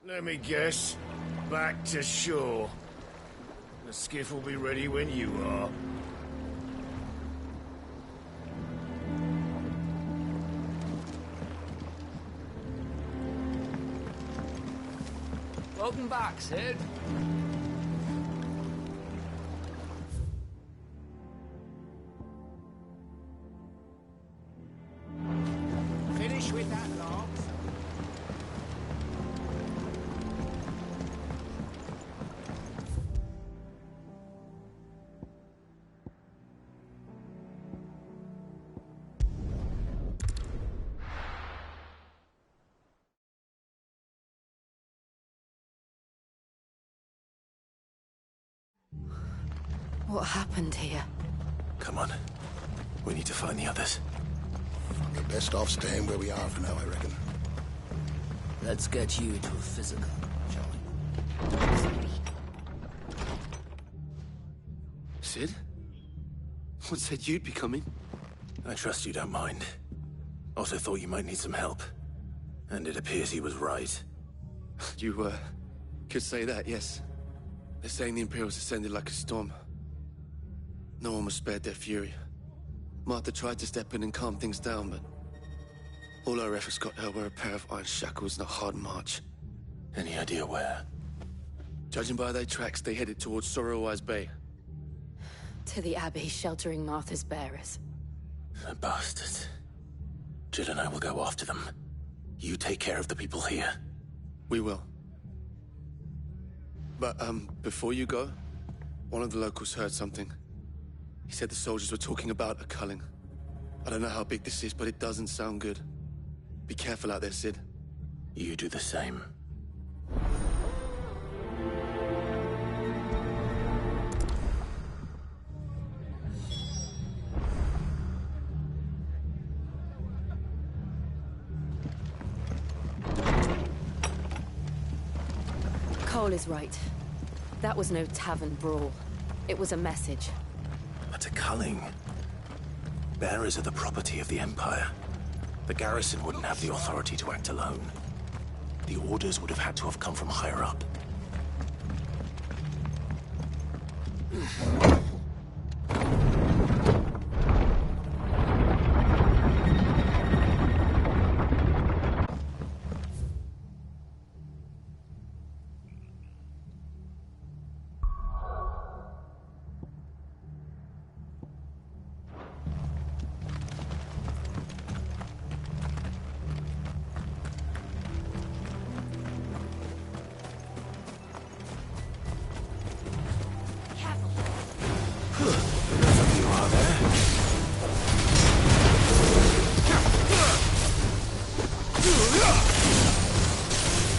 Let me guess. Back to shore. The skiff will be ready when you are. Welcome back, Sid. Finish with that, Lance. What happened here? Come on. We need to find the others. We're best off staying where we are for now, I reckon. Let's get you to a physical, shall we? Sid? What said you'd be coming? I trust you don't mind. Also thought you might need some help. And it appears he was right. You, could say that, yes. They're saying the Imperials descended like a storm. No one was spared their fury. Martha tried to step in and calm things down, but all our efforts got her were a pair of iron shackles and a hard march. Any idea where? Judging by their tracks, they headed towards Sorrowwise Bay. To the Abbey sheltering Martha's bearers. The bastards. Jill and I will go after them. You take care of the people here. We will. But, before you go, one of the locals heard something. He said the soldiers were talking about a culling. I don't know how big this is, but it doesn't sound good. Be careful out there, Sid. You do the same. Cole is right. That was no tavern brawl. It was a message. But a culling. Bearers are the property of the Empire. The garrison wouldn't have the authority to act alone. The orders would have had to have come from higher up.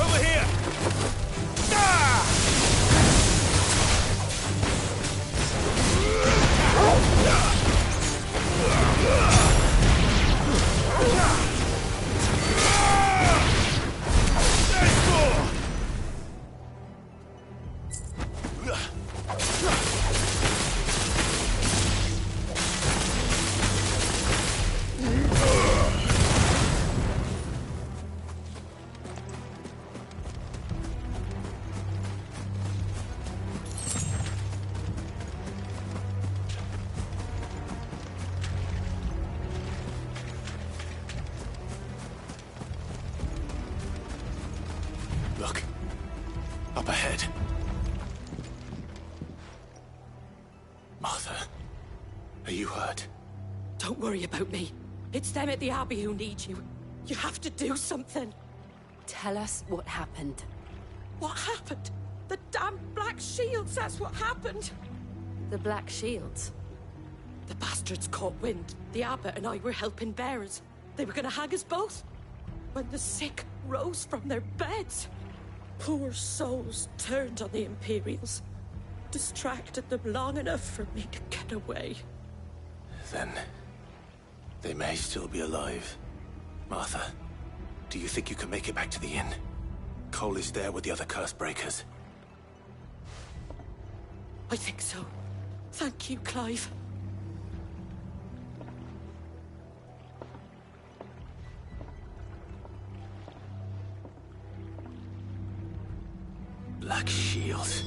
Over here! Look. Up ahead. Martha, are you hurt? Don't worry about me. It's them at the Abbey who need you. You have to do something. Tell us what happened. What happened? The damn Black Shields, that's what happened. The Black Shields? The bastards caught wind. The Abbot and I were helping bearers. They were gonna hang us both. When the sick rose from their beds, poor souls turned on the Imperials. Distracted them long enough for me to get away. Then they may still be alive. Martha, do you think you can make it back to the inn? Cole is there with the other curse breakers. I think so. Thank you, Clive. Black Shield. Is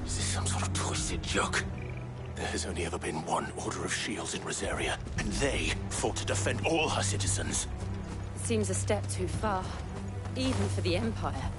this some sort of twisted joke? There has only ever been one Order of Shields in Rosaria, and they fought to defend all her citizens. Seems a step too far, even for the Empire.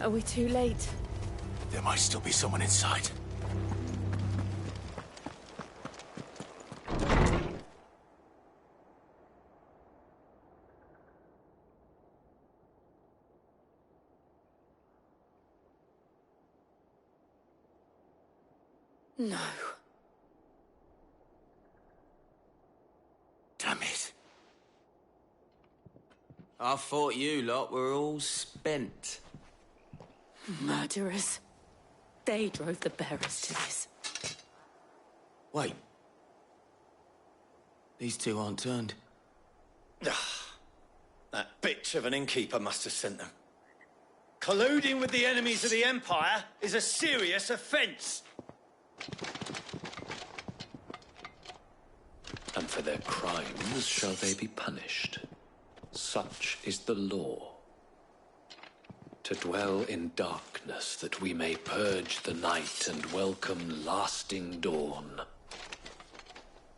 Are we too late? There might still be someone inside. No. Damn it. I thought you lot were all spent. Murderers. They drove the bearers to this. Wait. These two aren't turned. That bitch of an innkeeper must have sent them. Colluding with the enemies of the Empire is a serious offence. And for their crimes shall they be punished. Such is the law. To dwell in darkness that we may purge the night and welcome lasting dawn.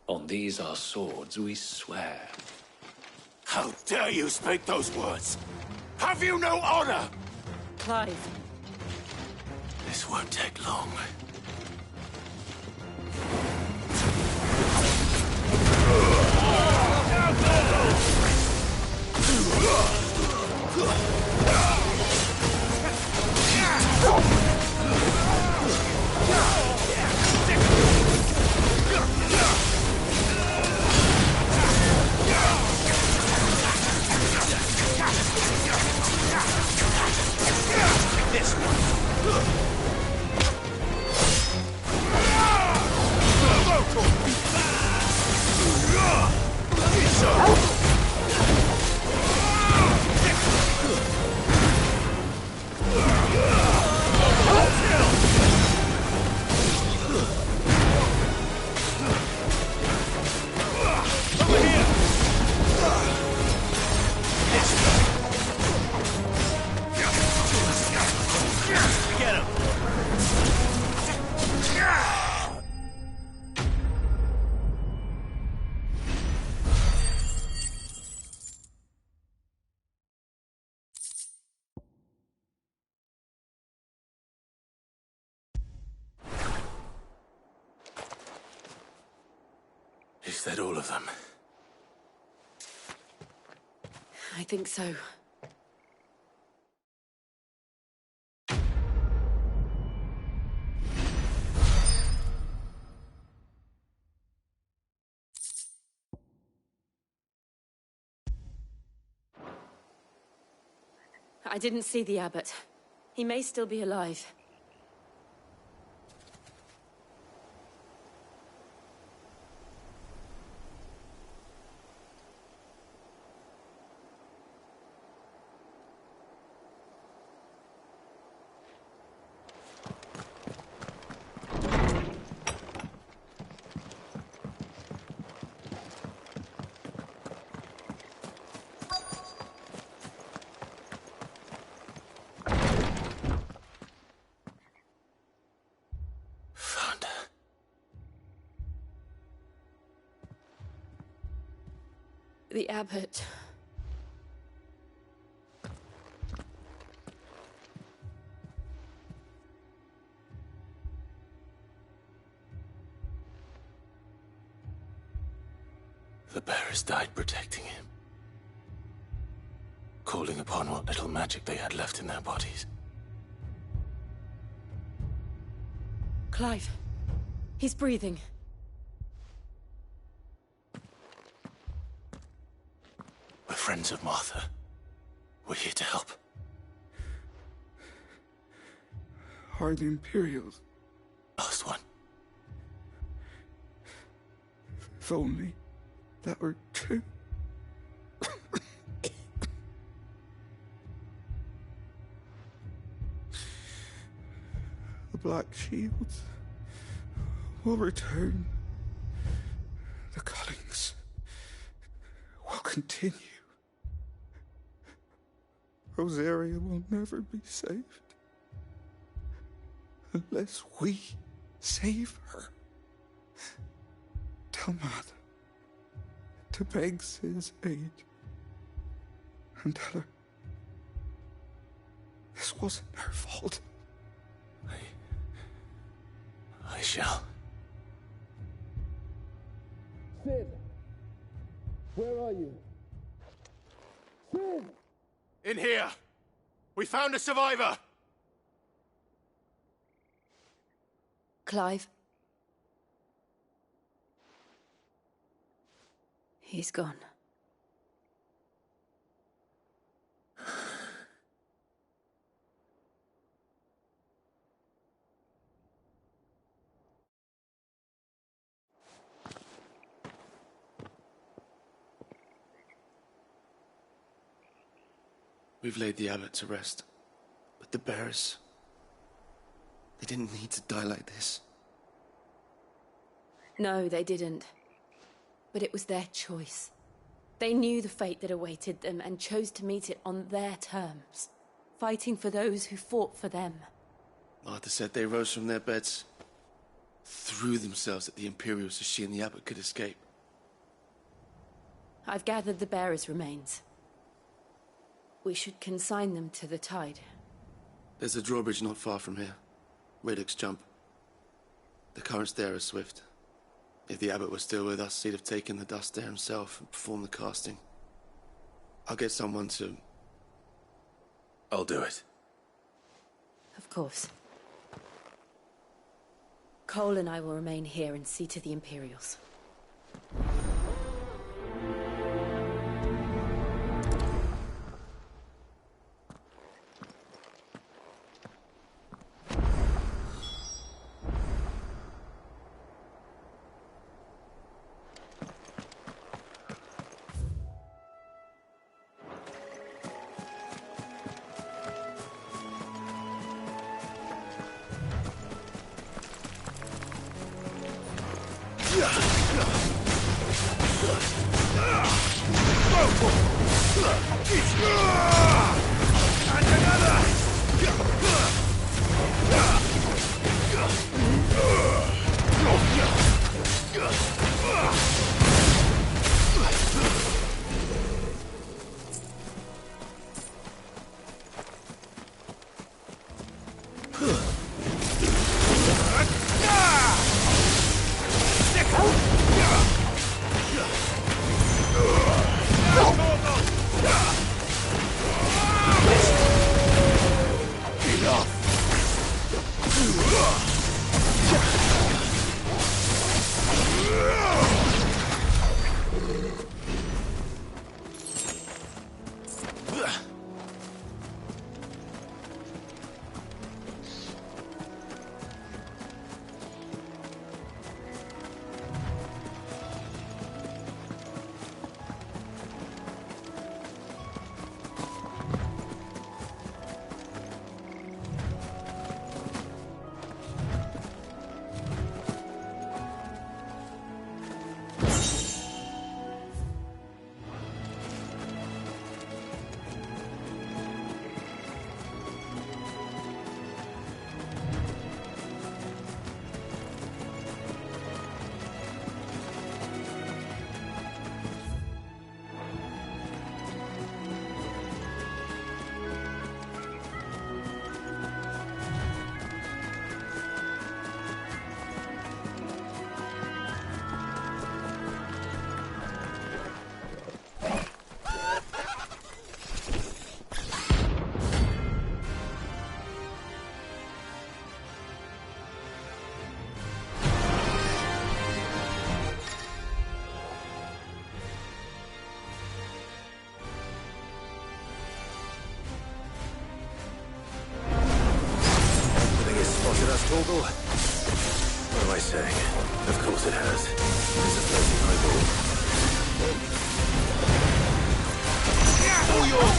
On these our swords we swear. How dare you speak those words? Have you no honor? Clive. This won't take long. This Is that all of them? I think so. I didn't see the abbot. He may still be alive. The abbot. The bearers died protecting him, calling upon what little magic they had left in their bodies. Clive. He's breathing. We're friends of Martha. We're here to help. Are the Imperials? Last one. If only that were true. The Black Shields will return. The Cullings will continue. Rosaria will never be saved unless we save her. Tell Mother to beg his aid and tell her this wasn't her fault. I shall. Sid! Where are you? Sid! In here! We found a survivor! Clive. He's gone. We've laid the abbot to rest. But the bearers... they didn't need to die like this. No, they didn't. But it was their choice. They knew the fate that awaited them and chose to meet it on their terms, fighting for those who fought for them. Martha said they rose from their beds, threw themselves at the Imperials so she and the abbot could escape. I've gathered the bearers' remains. We should consign them to the tide. There's a drawbridge not far from here. Radix Jump. The currents there are swift. If the abbot was still with us, he'd have taken the dust there himself and performed the casting. I'll get someone to... I'll do it. Of course. Cole and I will remain here and see to the Imperials. Torgal? What am I saying? Of course it has. It's a floating eyeball. All yours,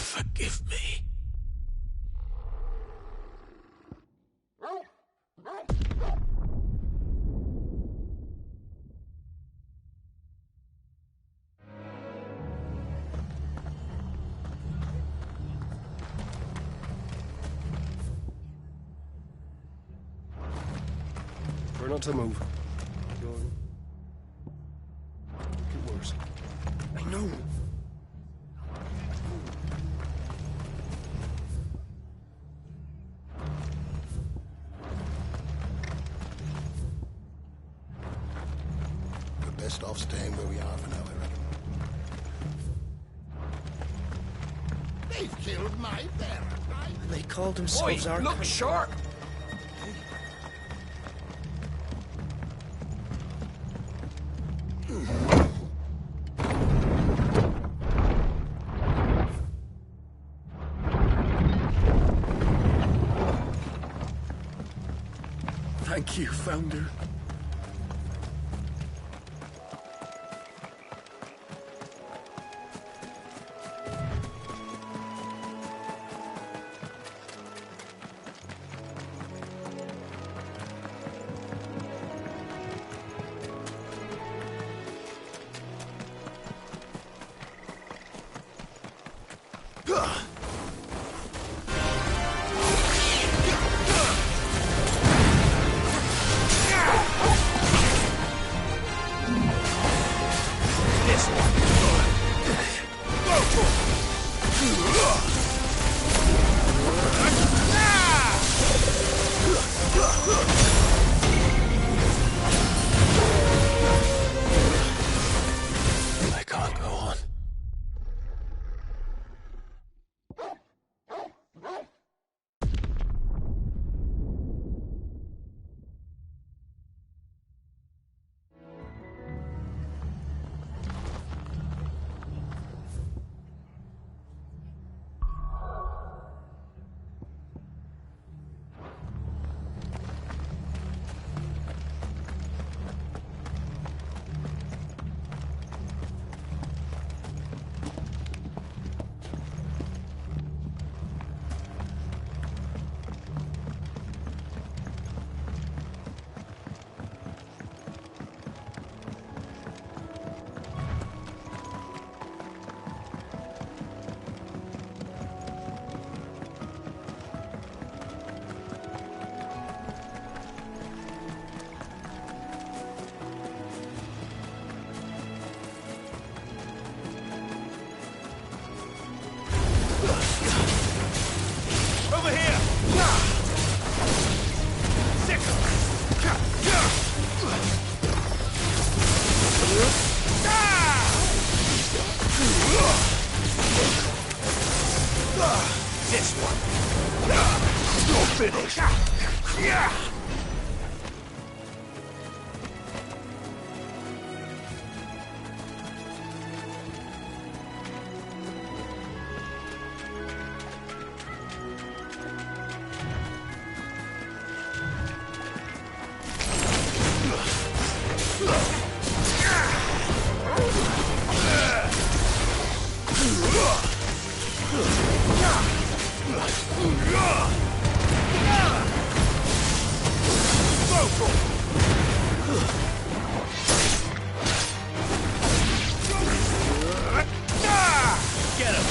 Forgive me. Try not to move. You're get worse. I know. We're best off staying where we are for now, I reckon. They've killed my bear. And they called themselves our... Look sharp! Thank you, Founder. I can't go on. Over here! This one! You're finished! Yeah! Get him!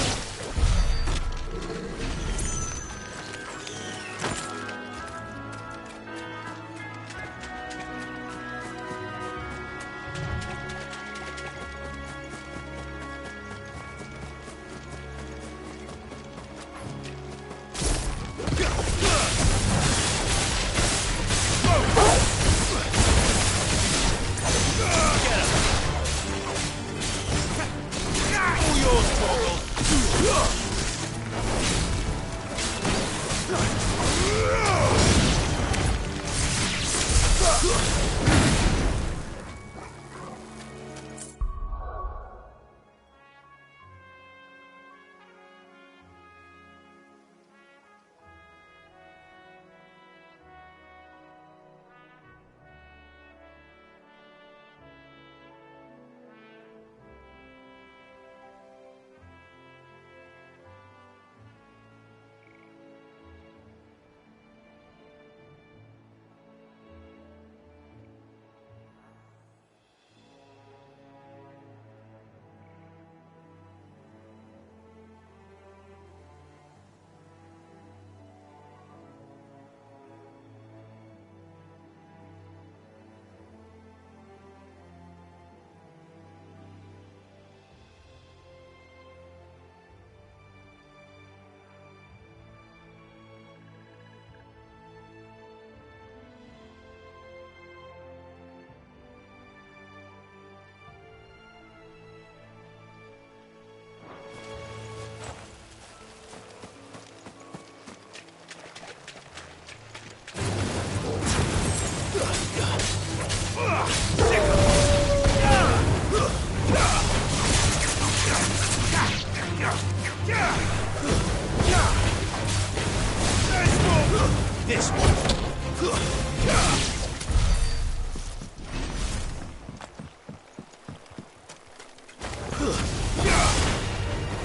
This one.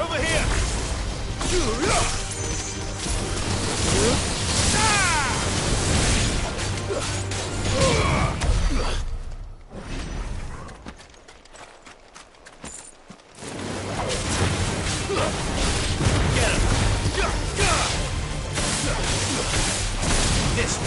Over here. This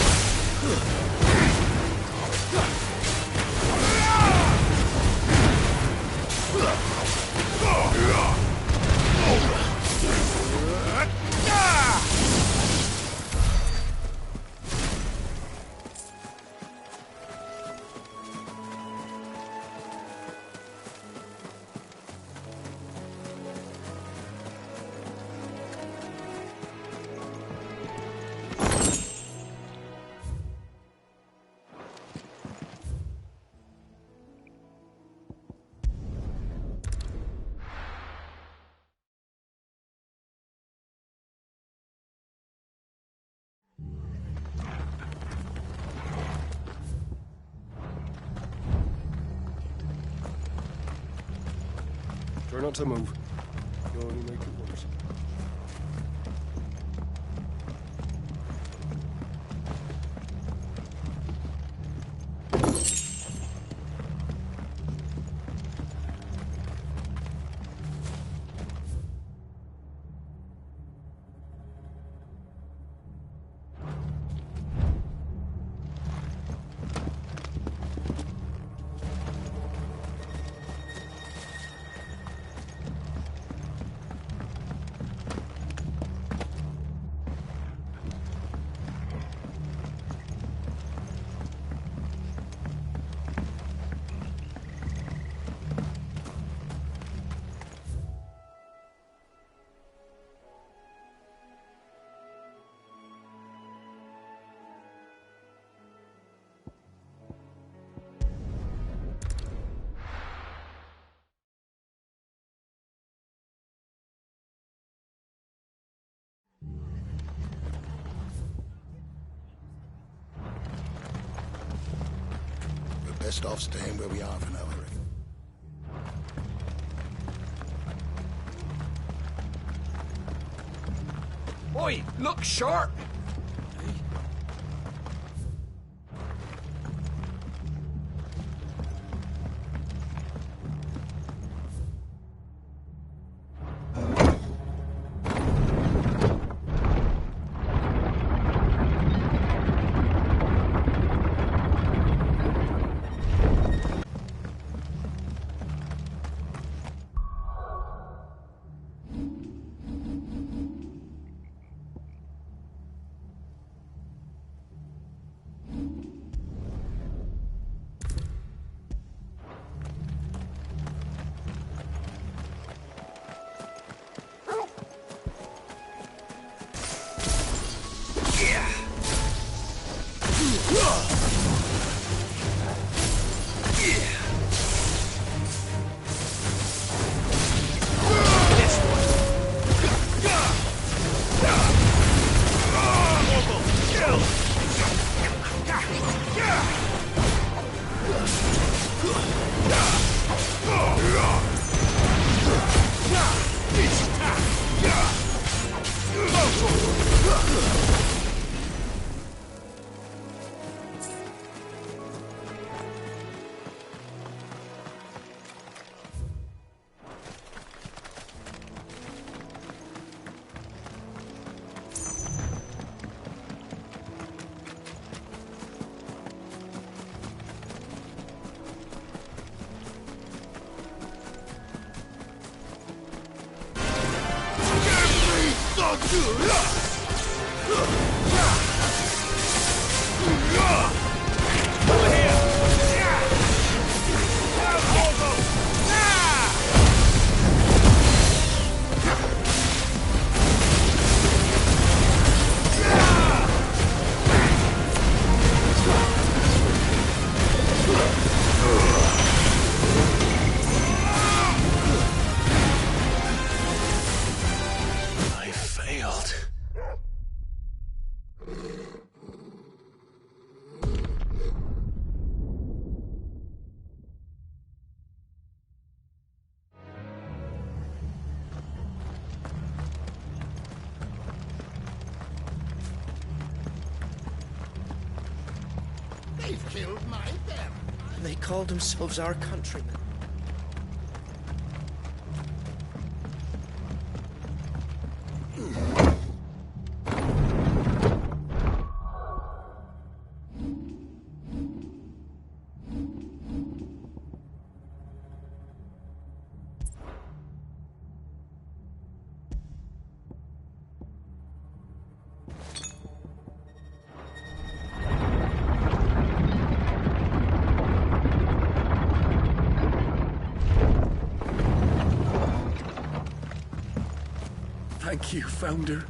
Try not to move. You'll only make it worse. Best off staying where we are for now, I reckon. Oi, look sharp! They've killed my bear. And they called themselves our countrymen. Thank you, Founder.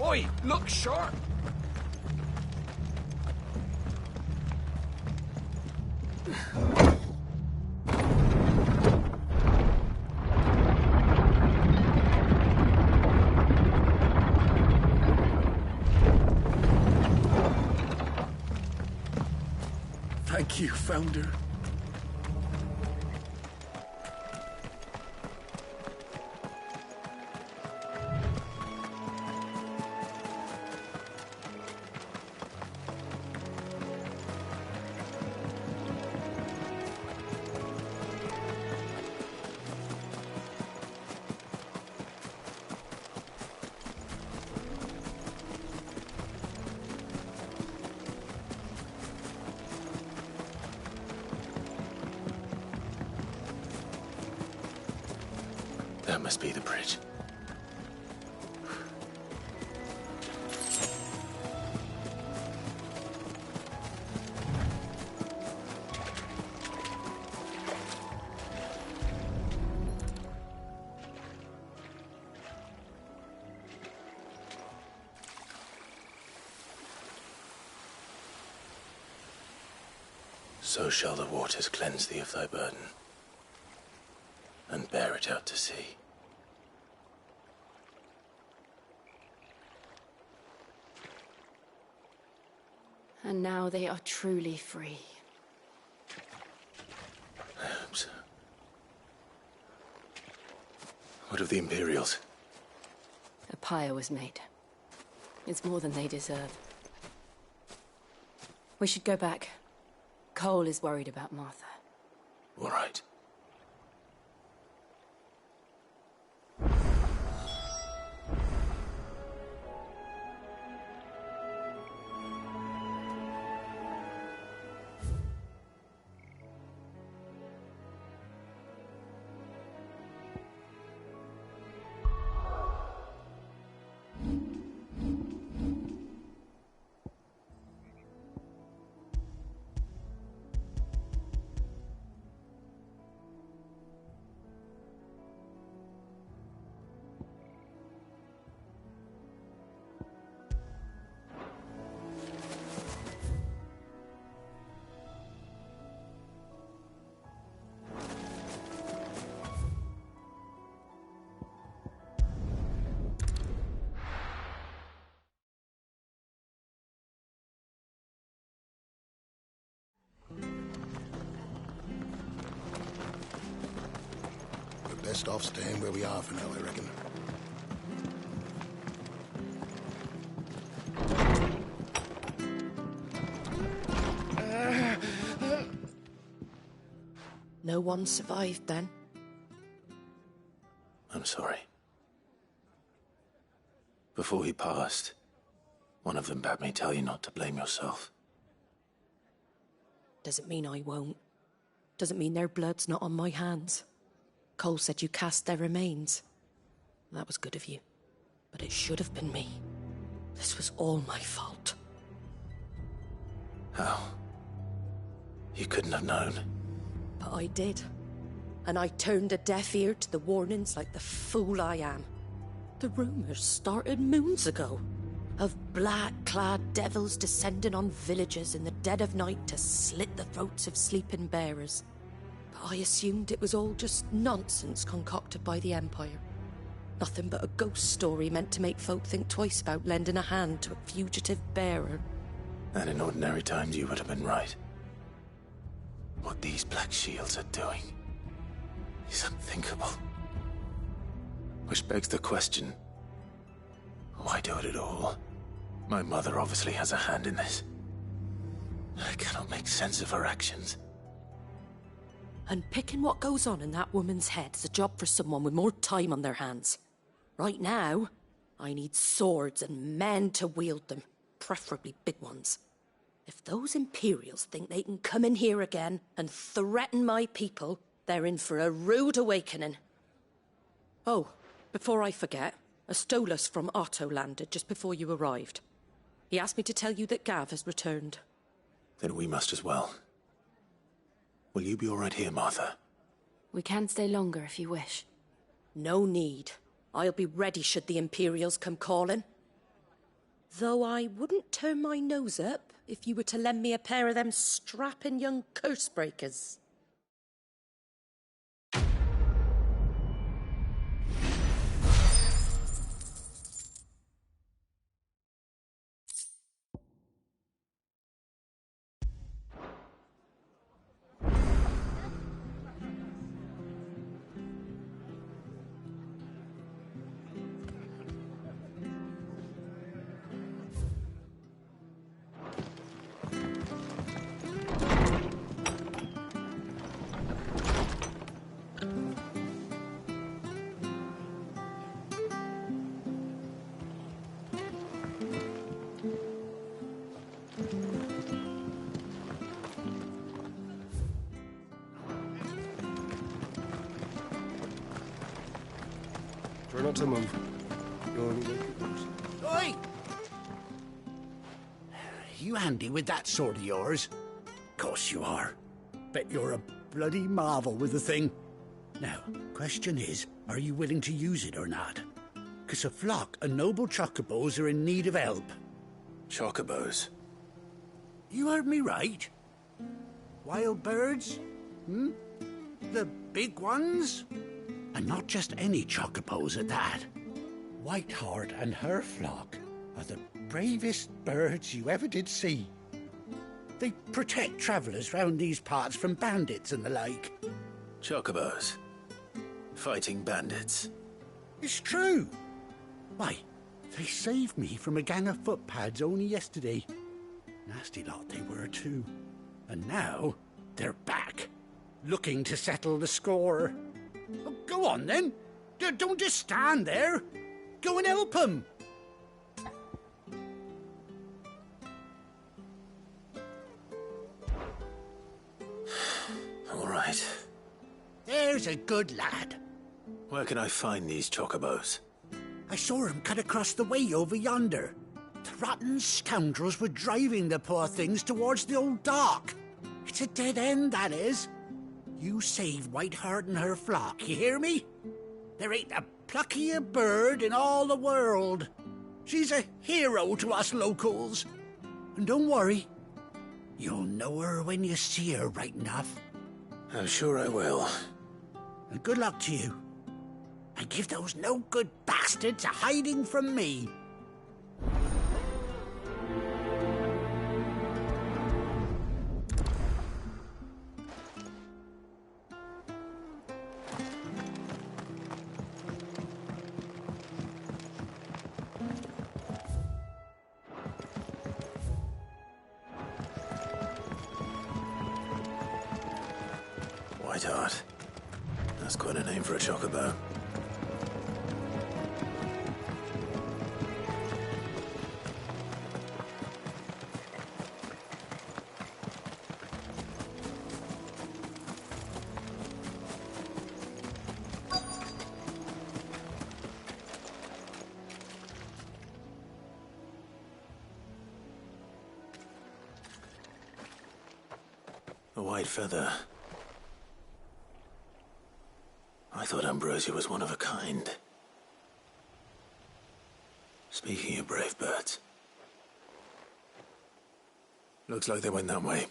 Oi, look sharp! Thank you, Founder. That must be the bridge. So shall the waters cleanse thee of thy burden, and bear it out to sea. And now they are truly free. I hope so. What of the Imperials? A pyre was made. It's more than they deserve. We should go back. Cole is worried about Martha. All right. We're best off staying where we are for now, I reckon. No one survived then? I'm sorry. Before he passed, one of them bade me tell you not to blame yourself. Doesn't mean I won't. Doesn't mean their blood's not on my hands. Cole said you cast their remains. That was good of you. But it should have been me. This was all my fault. How? You couldn't have known. But I did. And I turned a deaf ear to the warnings like the fool I am. The rumours started moons ago. Of black-clad devils descending on villages in the dead of night to slit the throats of sleeping bearers. But I assumed it was all just nonsense concocted by the Empire. Nothing but a ghost story meant to make folk think twice about lending a hand to a fugitive bearer. And in ordinary times you would have been right. What these Black Shields are doing is unthinkable. Which begs the question, why do it at all? My mother obviously has a hand in this. I cannot make sense of her actions. And picking what goes on in that woman's head is a job for someone with more time on their hands. Right now, I need swords and men to wield them, preferably big ones. If those Imperials think they can come in here again and threaten my people, they're in for a rude awakening. Oh, before I forget, a Stolas from Otto landed just before you arrived. He asked me to tell you that Gav has returned. Then we must as well. Will you be all right here, Martha? We can stay longer if you wish. No need. I'll be ready should the Imperials come calling. Though I wouldn't turn my nose up if you were to lend me a pair of them strapping young curse breakers. Try not to move. You'll only make it worse. Oi! You handy with that sword of yours? Course you are. Bet you're a bloody marvel with the thing. Now, question is, are you willing to use it or not? 'Cause a flock of noble chocobos are in need of help. Chocobos? You heard me right. Wild birds? Hmm? The big ones? And not just any chocobos at that. Whiteheart and her flock are the bravest birds you ever did see. They protect travellers round these parts from bandits and the like. Chocobos? Fighting bandits? It's true. Why, they saved me from a gang of footpads only yesterday. Nasty lot they were too. And now they're back, looking to settle the score. Oh, go on then. Don't just stand there. Go and help them. All right. There's a good lad. Where can I find these chocobos? I saw him cut across the way over yonder. The rotten scoundrels were driving the poor things towards the old dock. It's a dead end, that is. You save Whiteheart and her flock, you hear me? There ain't a pluckier bird in all the world. She's a hero to us locals. And don't worry, you'll know her when you see her right enough. I'm sure I will. And good luck to you. And give those no-good bastards a hiding from me. Whiteheart. That's quite a name for a chocobo. A white feather. I thought Ambrosia was one of a kind. Speaking of brave birds, looks like they went that way.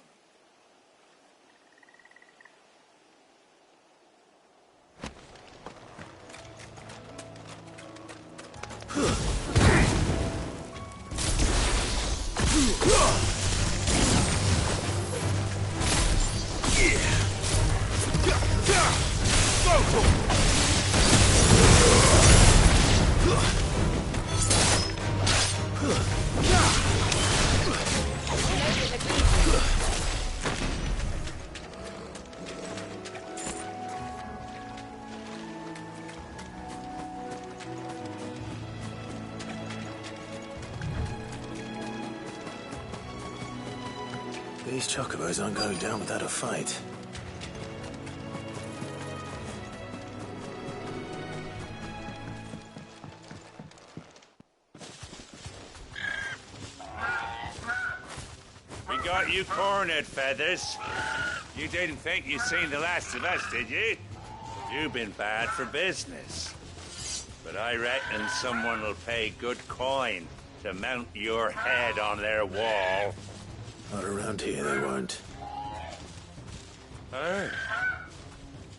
These chocobos aren't going down without a fight. We got you cornered, Feathers. You didn't think you'd seen the last of us, did you? You've been bad for business. But I reckon someone will pay good coin to mount your head on their wall. Not around here, they won't. Oh.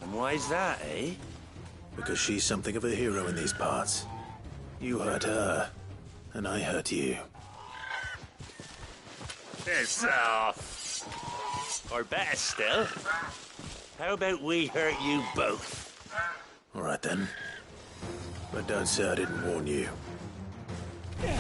And why's that, eh? Because she's something of a hero in these parts. You hurt her, and I hurt you. Piss off. Or better still, how about we hurt you both? All right then. But don't say I didn't warn you. Get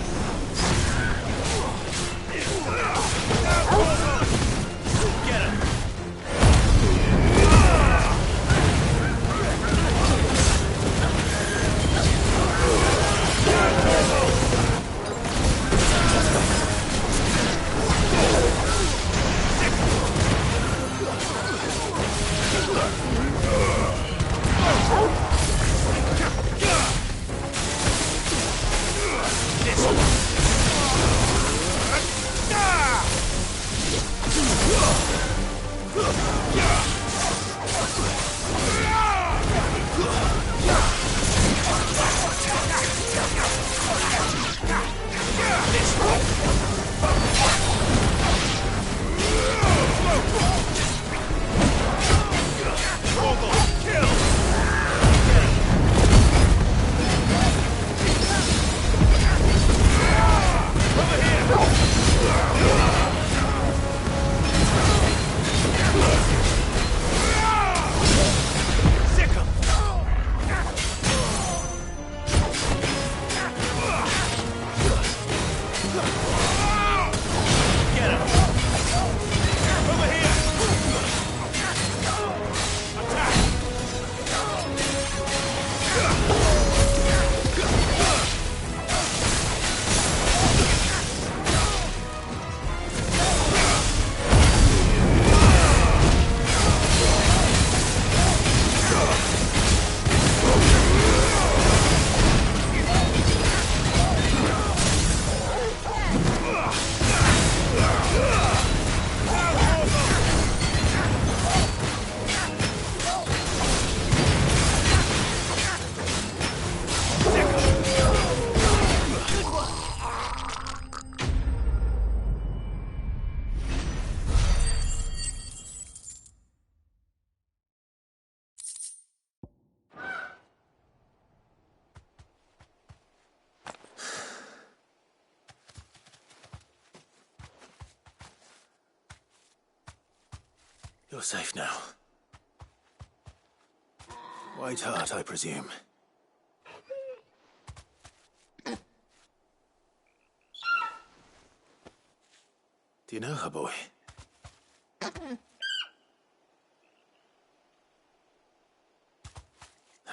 him! You're safe now. Whiteheart, I presume. Do you know her, boy? That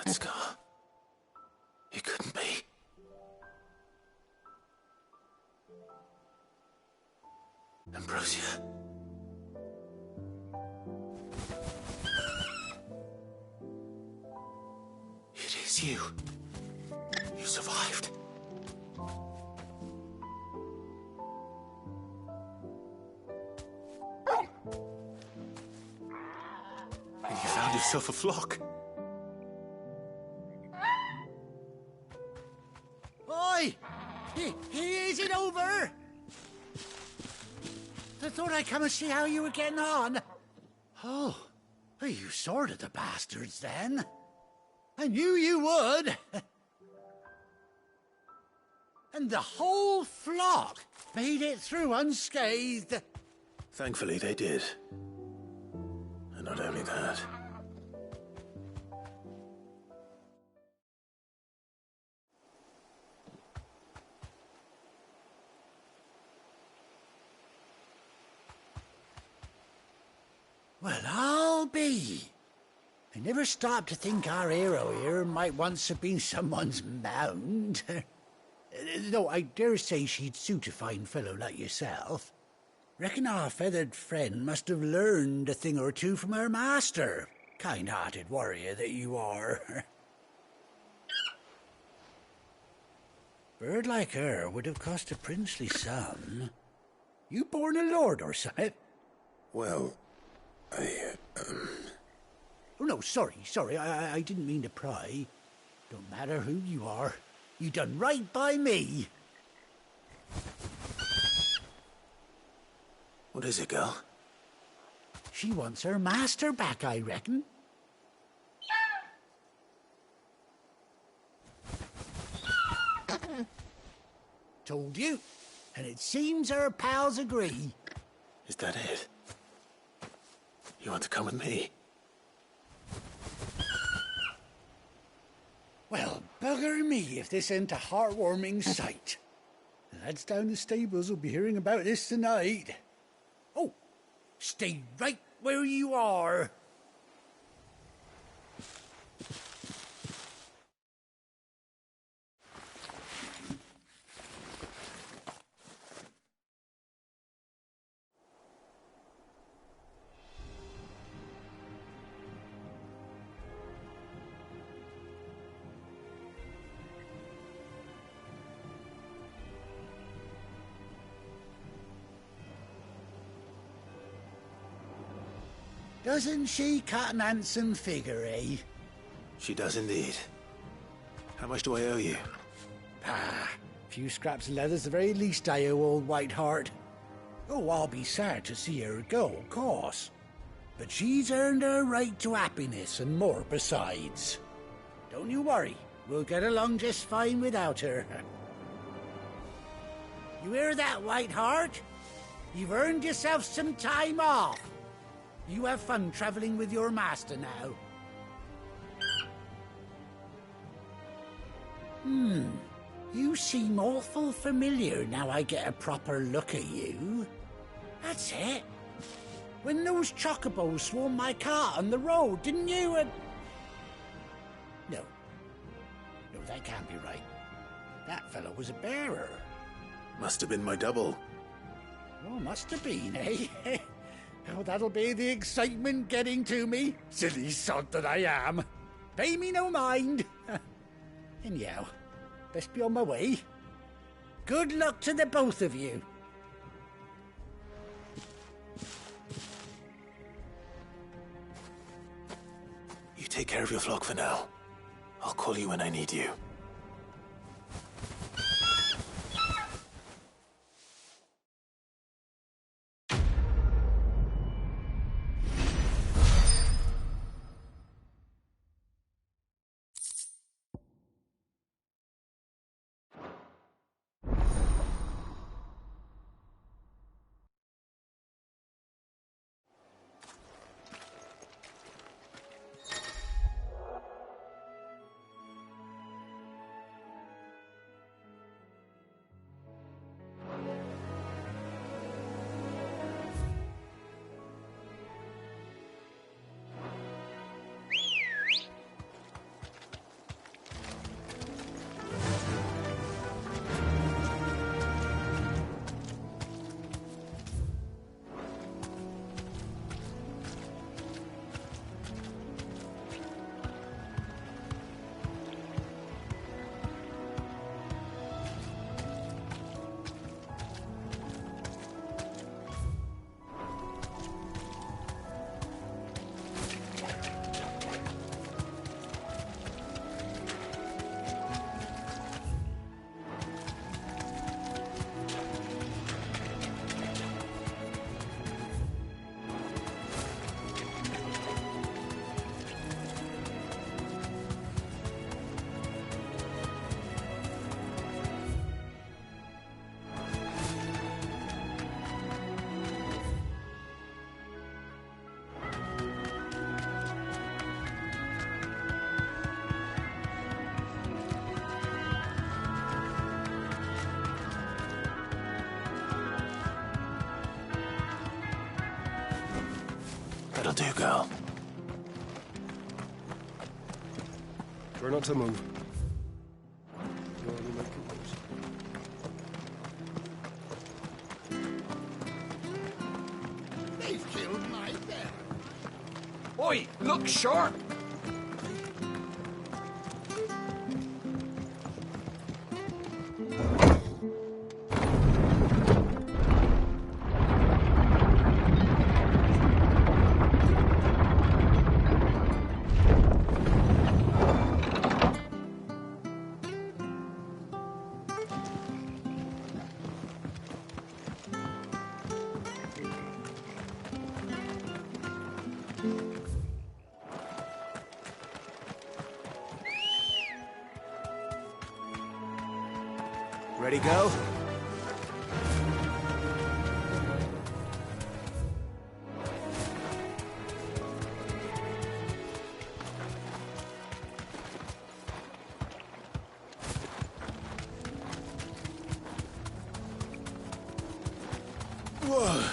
scar. It couldn't be. Ambrosia. It is you. You survived. And you found yourself a flock. Oi! Is it over? I thought I'd come and see how you were getting on. Oh, you sorted the bastards then. I knew you would. And the whole flock made it through unscathed. Thankfully, they did. And not only that. Well, I'll be. I never stopped to think our hero here might once have been someone's mount. Though I dare say she'd suit a fine fellow like yourself. Reckon our feathered friend must have learned a thing or two from her master. Kind-hearted warrior that you are. Bird like her would have cost a princely sum. You born a lord or something? Well, Oh, no, sorry. I didn't mean to pry. Don't matter who you are. You done right by me. What is it, girl? She wants her master back, I reckon. Told you. And it seems her pals agree. Is that it? You want to come with me? Well, bugger me if this ain't a heartwarming sight. The lads down the stables will be hearing about this tonight. Oh, stay right where you are. Doesn't she cut an handsome figure, eh? She does indeed. How much do I owe you? Ah, a few scraps of leather's the very least I owe old Whiteheart. Oh, I'll be sad to see her go, of course. But she's earned her right to happiness and more besides. Don't you worry, we'll get along just fine without her. You hear that, Whiteheart? You've earned yourself some time off. You have fun traveling with your master now. You seem awful familiar now I get a proper look at you. That's it. When those chocobos swarmed my cart on the road, didn't you? No, that can't be right. That fellow was a bearer. Must have been my double. Oh, must have been, eh? Oh, that'll be the excitement getting to me. Silly sod that I am. Pay me no mind. Anyhow, best be on my way. Good luck to the both of you. You take care of your flock for now. I'll call you when I need you. That'll do, girl. Try not to move. You'll only make it worse. They've killed my bear. Oi, look sharp! Ready, go? Whoa!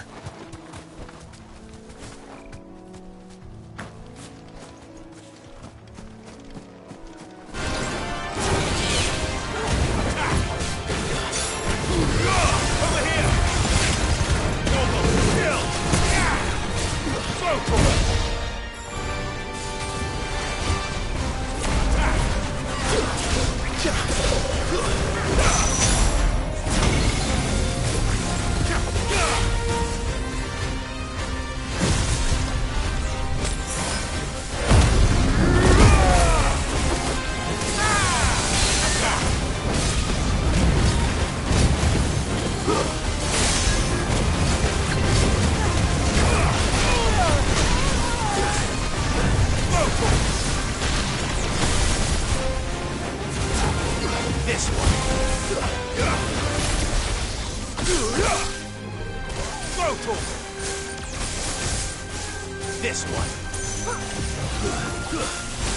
This one.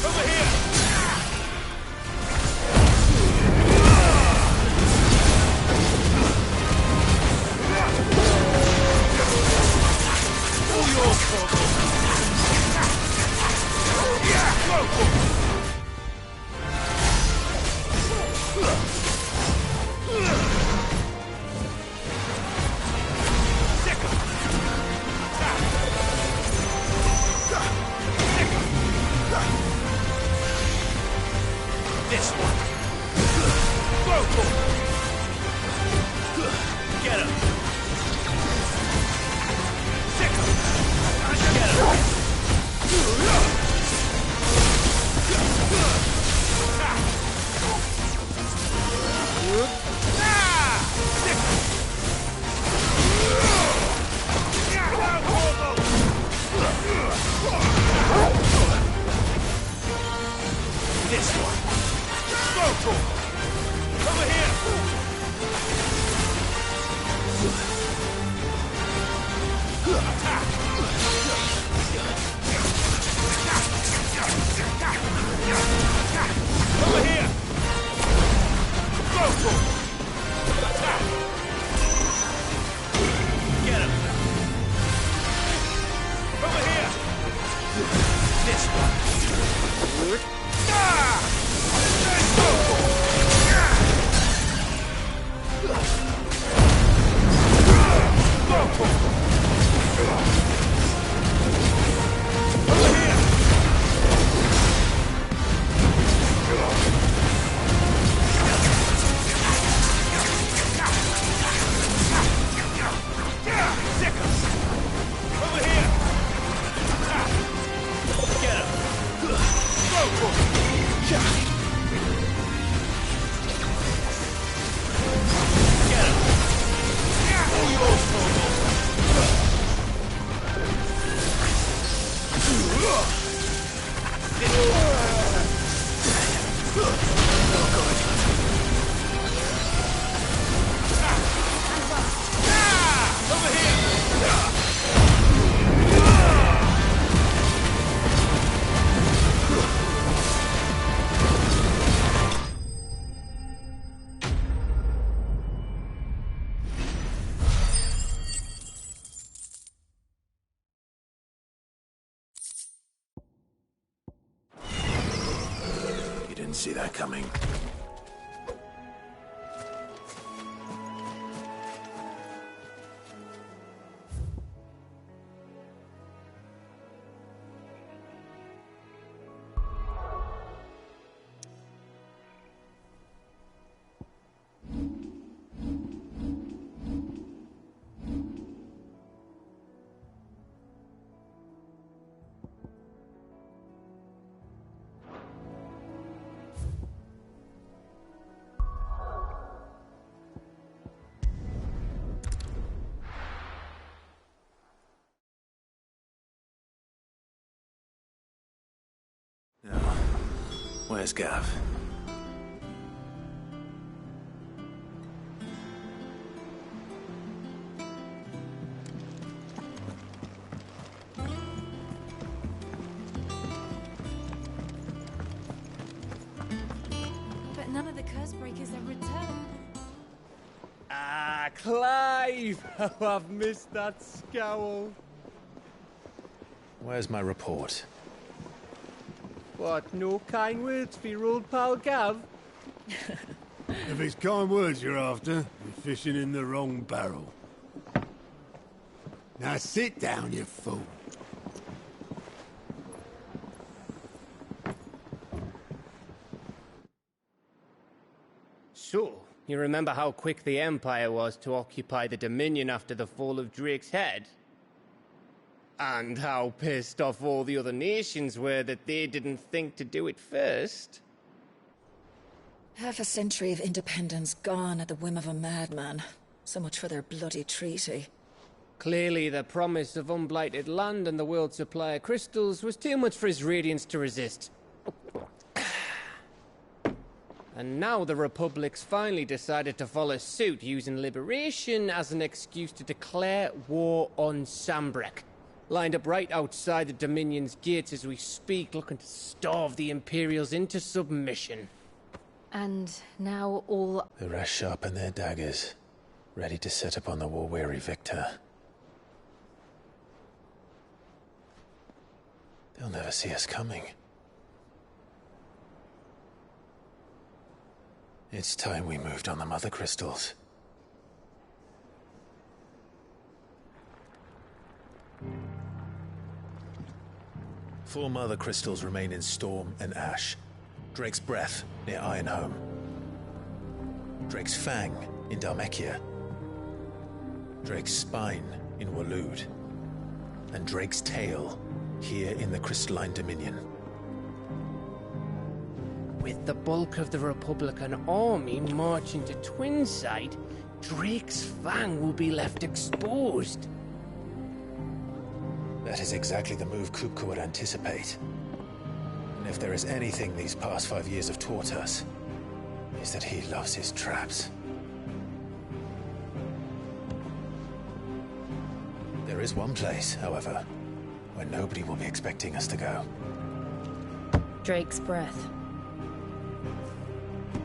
Over here! All yours, Corporal. Yeah, go! This one. Go for it. Get him. Sick him. Get him. Sick him. This one. Go for it. Over here. Attack. Over here. Go for it. Attack. Get him. Over here. This one. Ah! Let's go for it. Go for it. Over here. Sick him. Over here. Get him. Go for it. Get him. All yours, Corporal. Over here. You didn't see that coming. Where's Gav? But none of the curse breakers have returned. Ah, Clive! Oh, I've missed that scowl. Where's my report? What, no kind words for your old pal Gav? If it's kind words you're after, you're fishing in the wrong barrel. Now sit down, you fool. So, you remember how quick the Empire was to occupy the Dominion after the fall of Drake's head? And how pissed off all the other nations were that they didn't think to do it first? Half a century of independence gone at the whim of a madman. So much for their bloody treaty. Clearly, the promise of unblighted land and the world's supply of crystals was too much for his radiance to resist. And now the Republic's finally decided to follow suit, using liberation as an excuse to declare war on Sambrek. Lined up right outside the Dominion's gates as we speak, looking to starve the Imperials into submission. And now all... The rest sharpen their daggers, ready to set upon the war-weary victor. They'll never see us coming. It's time we moved on the Mother Crystals. Four Mother Crystals remain in Storm and Ash. Drake's Breath near Ironhome. Drake's Fang in Dhalmekia. Drake's Spine in Waloed. And Drake's Tail here in the Crystalline Dominion. With the bulk of the Republican army marching to Twinside, Drake's Fang will be left exposed. That is exactly the move Kupka would anticipate. And if there is anything these past 5 years have taught us, is that he loves his traps. There is one place, however, where nobody will be expecting us to go. Drake's Breath.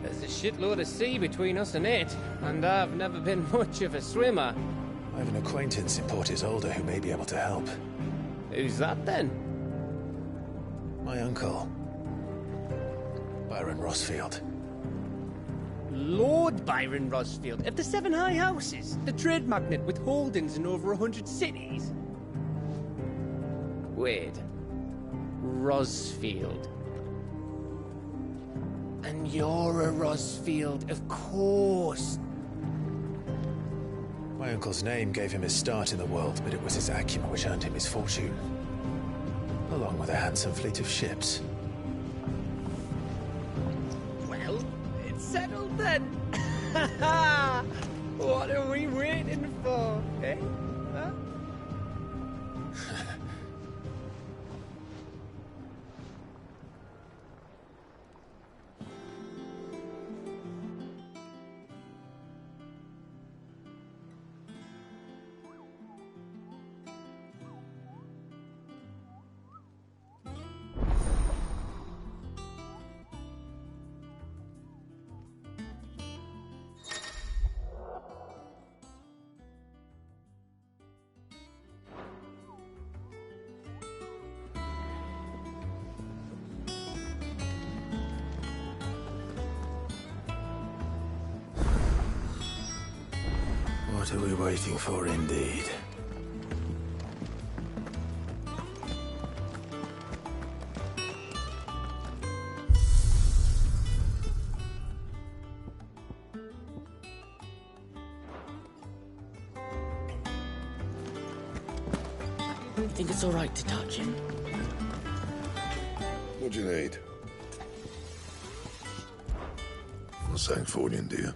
There's a shitload of sea between us and it, and I've never been much of a swimmer. I have an acquaintance in Port Isolde who may be able to help. Who's that then? My uncle, Byron Rosfield. Lord Byron Rosfield of the Seven High Houses, the trade magnate with holdings in over 100 cities. Wait, Rosfield. And you're a Rosfield, of course. My uncle's name gave him his start in the world, but it was his acumen which earned him his fortune. Along with a handsome fleet of ships. Well, it's settled then. What are we waiting for, eh? Huh? What are we waiting for, indeed? I think it's all right to touch him. What do you need? For Sancfordian, dear.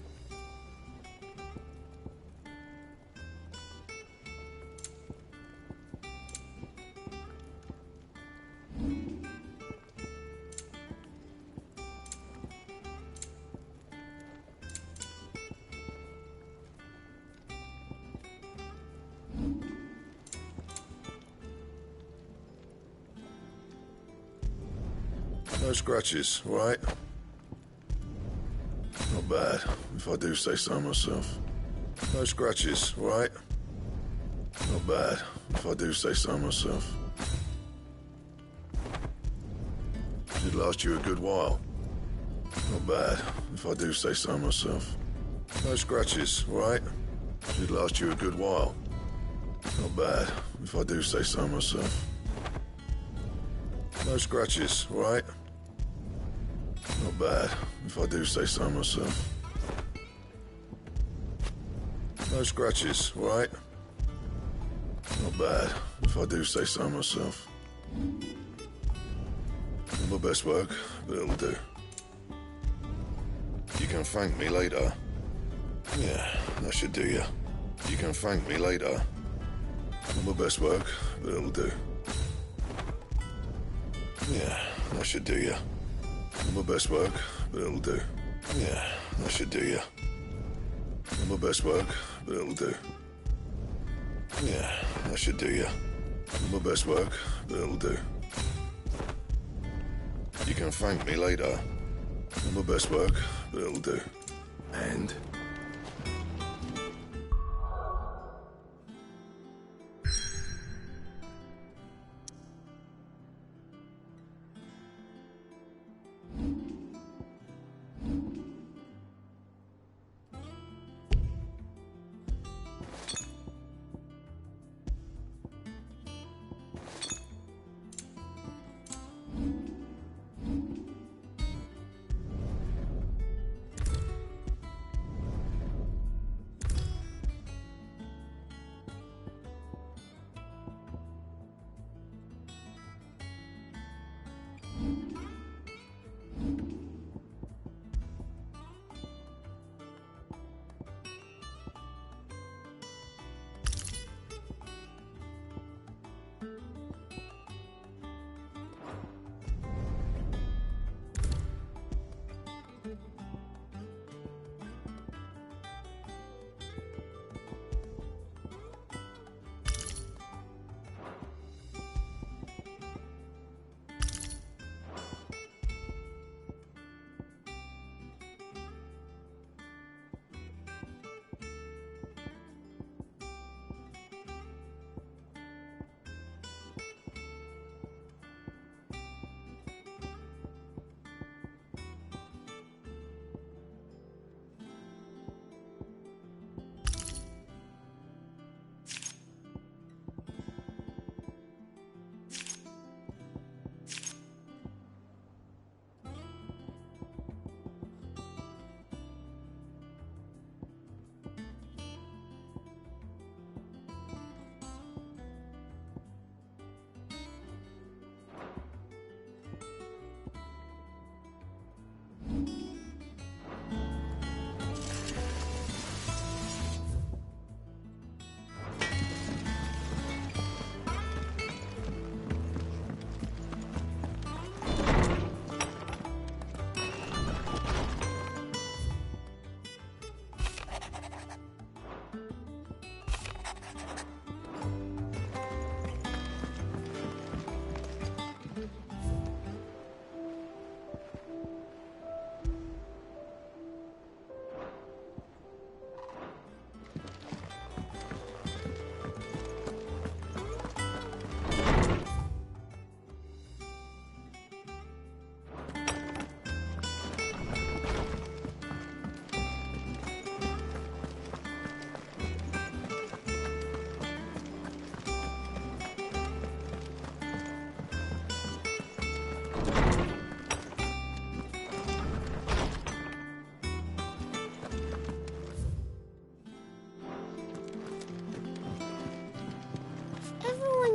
No scratches, all right? Not bad, if I do say so myself. No scratches, all right? Not bad, if I do say so myself. Should last you a good while. Not bad, if I do say so myself. No scratches, all right? Should last you a good while. Not bad, if I do say so myself. No scratches, all right? Not bad, if I do say so myself. No scratches, all right? Not bad, if I do say so myself. Not my best work, but it'll do. You can thank me later. Yeah, that should do you. You can thank me later. Not my best work, but it'll do. Yeah, that should do you. Not my best work, but it'll do. Yeah, that should do you. Not my best work, but it'll do. Yeah, that should do you. Not my best work, but it'll do. You can thank me later. Not my best work, but it'll do. And?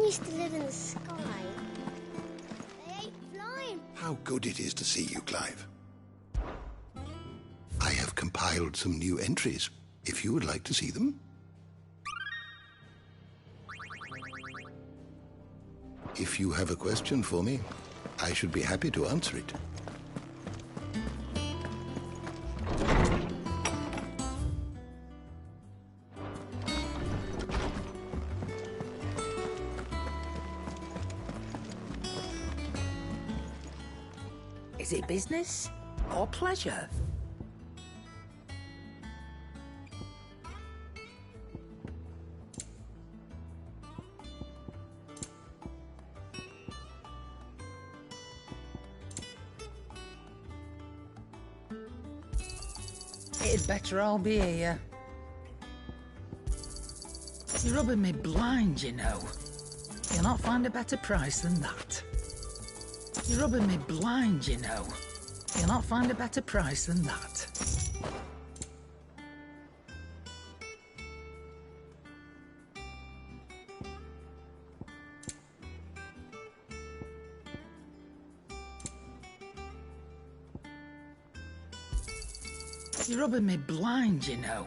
Used to live in the sky. They ain't flying. How good it is to see you, Clive. I have compiled some new entries, if you would like to see them. If you have a question for me, I should be happy to answer it. Is it business or pleasure? It'd better all be here. You're rubbing me blind, you know. You'll not find a better price than that. You're rubbing me blind, you know. You'll not find a better price than that. You're rubbing me blind, you know.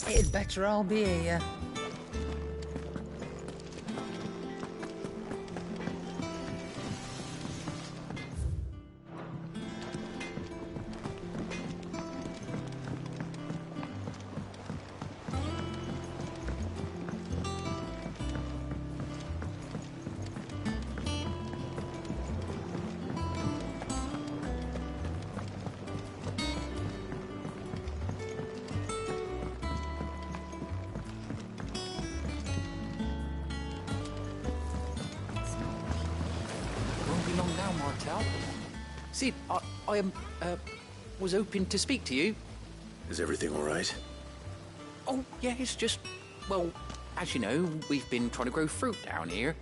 It'd better all be here. Sid, I was hoping to speak to you. Is everything all right? Oh, yeah, it's just, well, as you know, we've been trying to grow fruit down here.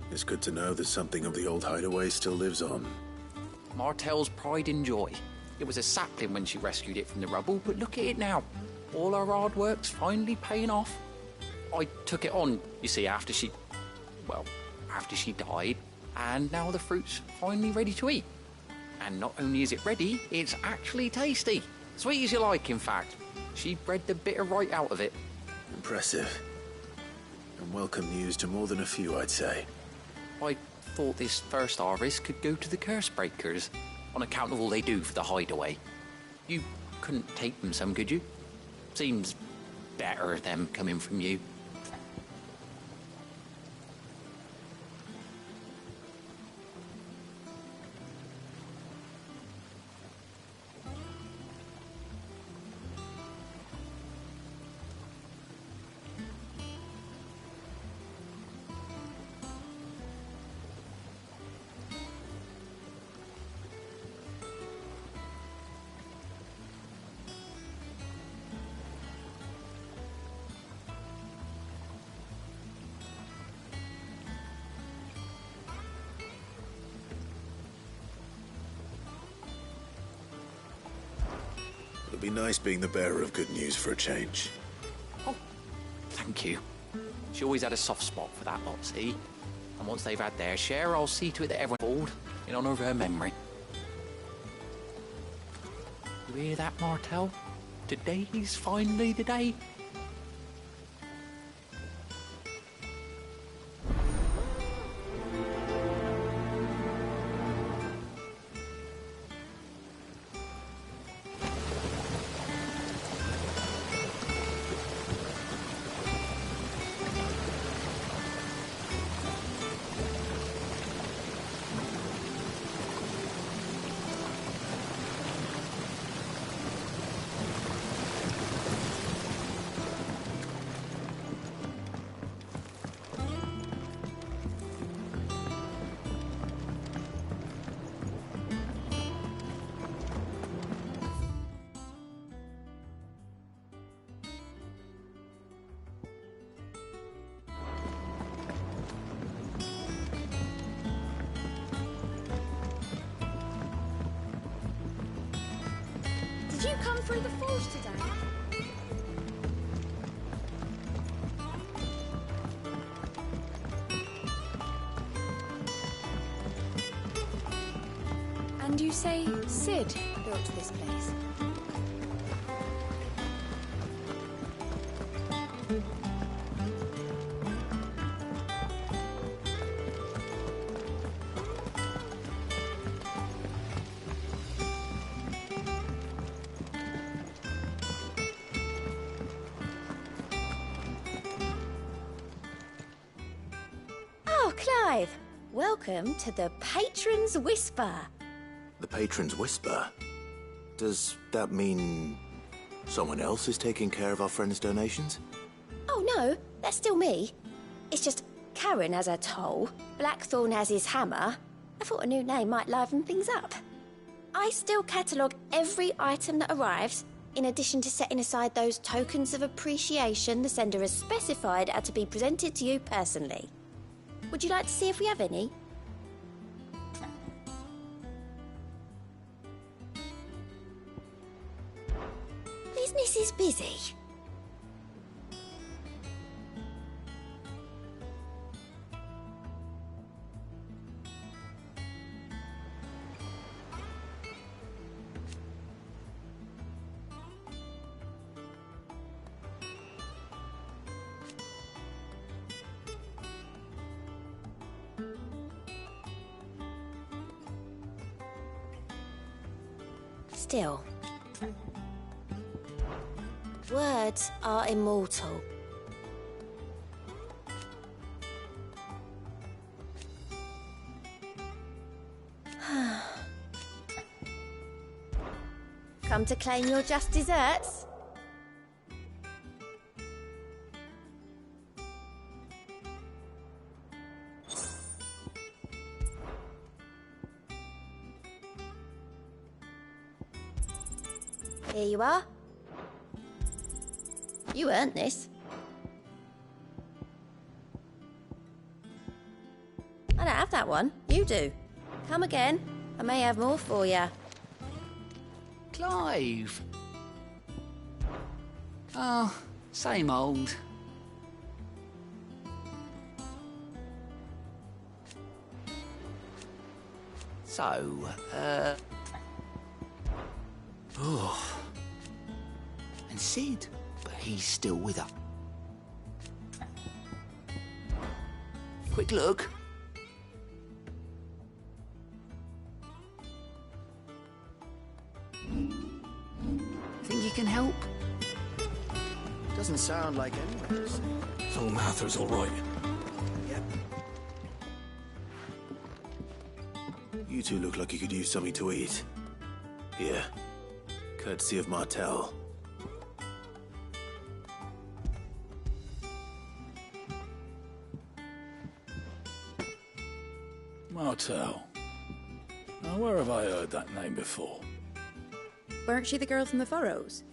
It's good to know that something of the old hideaway still lives on. Martel's pride and joy. It was a sapling when she rescued it from the rubble, but look at it now. All our hard work's finally paying off. I took it on, you see, after she died, and now the fruit's finally ready to eat. And not only is it ready, it's actually tasty. Sweet as you like, in fact. She bred the bitter right out of it. Impressive. And welcome news to more than a few, I'd say. I thought this first harvest could go to the curse breakers, on account of all they do for the hideaway. You couldn't take them some, could you? Seems better them coming from you. It'll be nice being the bearer of good news for a change. Oh, thank you. She always had a soft spot for that lot, see? And once they've had their share, I'll see to it that everyone's called in honour of her memory. You hear that, Martel? Today's finally the day. Did you come through the forge today? And you say Sid built this place? Oh, Clive! Welcome to the Patron's Whisper. The Patron's Whisper? Does that mean someone else is taking care of our friend's donations? Oh no, that's still me. It's just Karen has her toll, Blackthorn has his hammer. I thought a new name might liven things up. I still catalogue every item that arrives, in addition to setting aside those tokens of appreciation the sender has specified are to be presented to you personally. Would you like to see if we have any? Business is busy. Still, words are immortal. Come to claim your just desserts? Here you are. You earned this. I don't have that one. You do. Come again. I may have more for you. Clive. Oh, same old. So, oh. And Sid, but he's still with her. Quick look. Think you can help? Doesn't sound like anyone. So Mather's all right. Yep. You two look like you could use something to eat. Here. Courtesy of Martel. Martel. Now, where have I heard that name before? Weren't she the girl from the Furrows?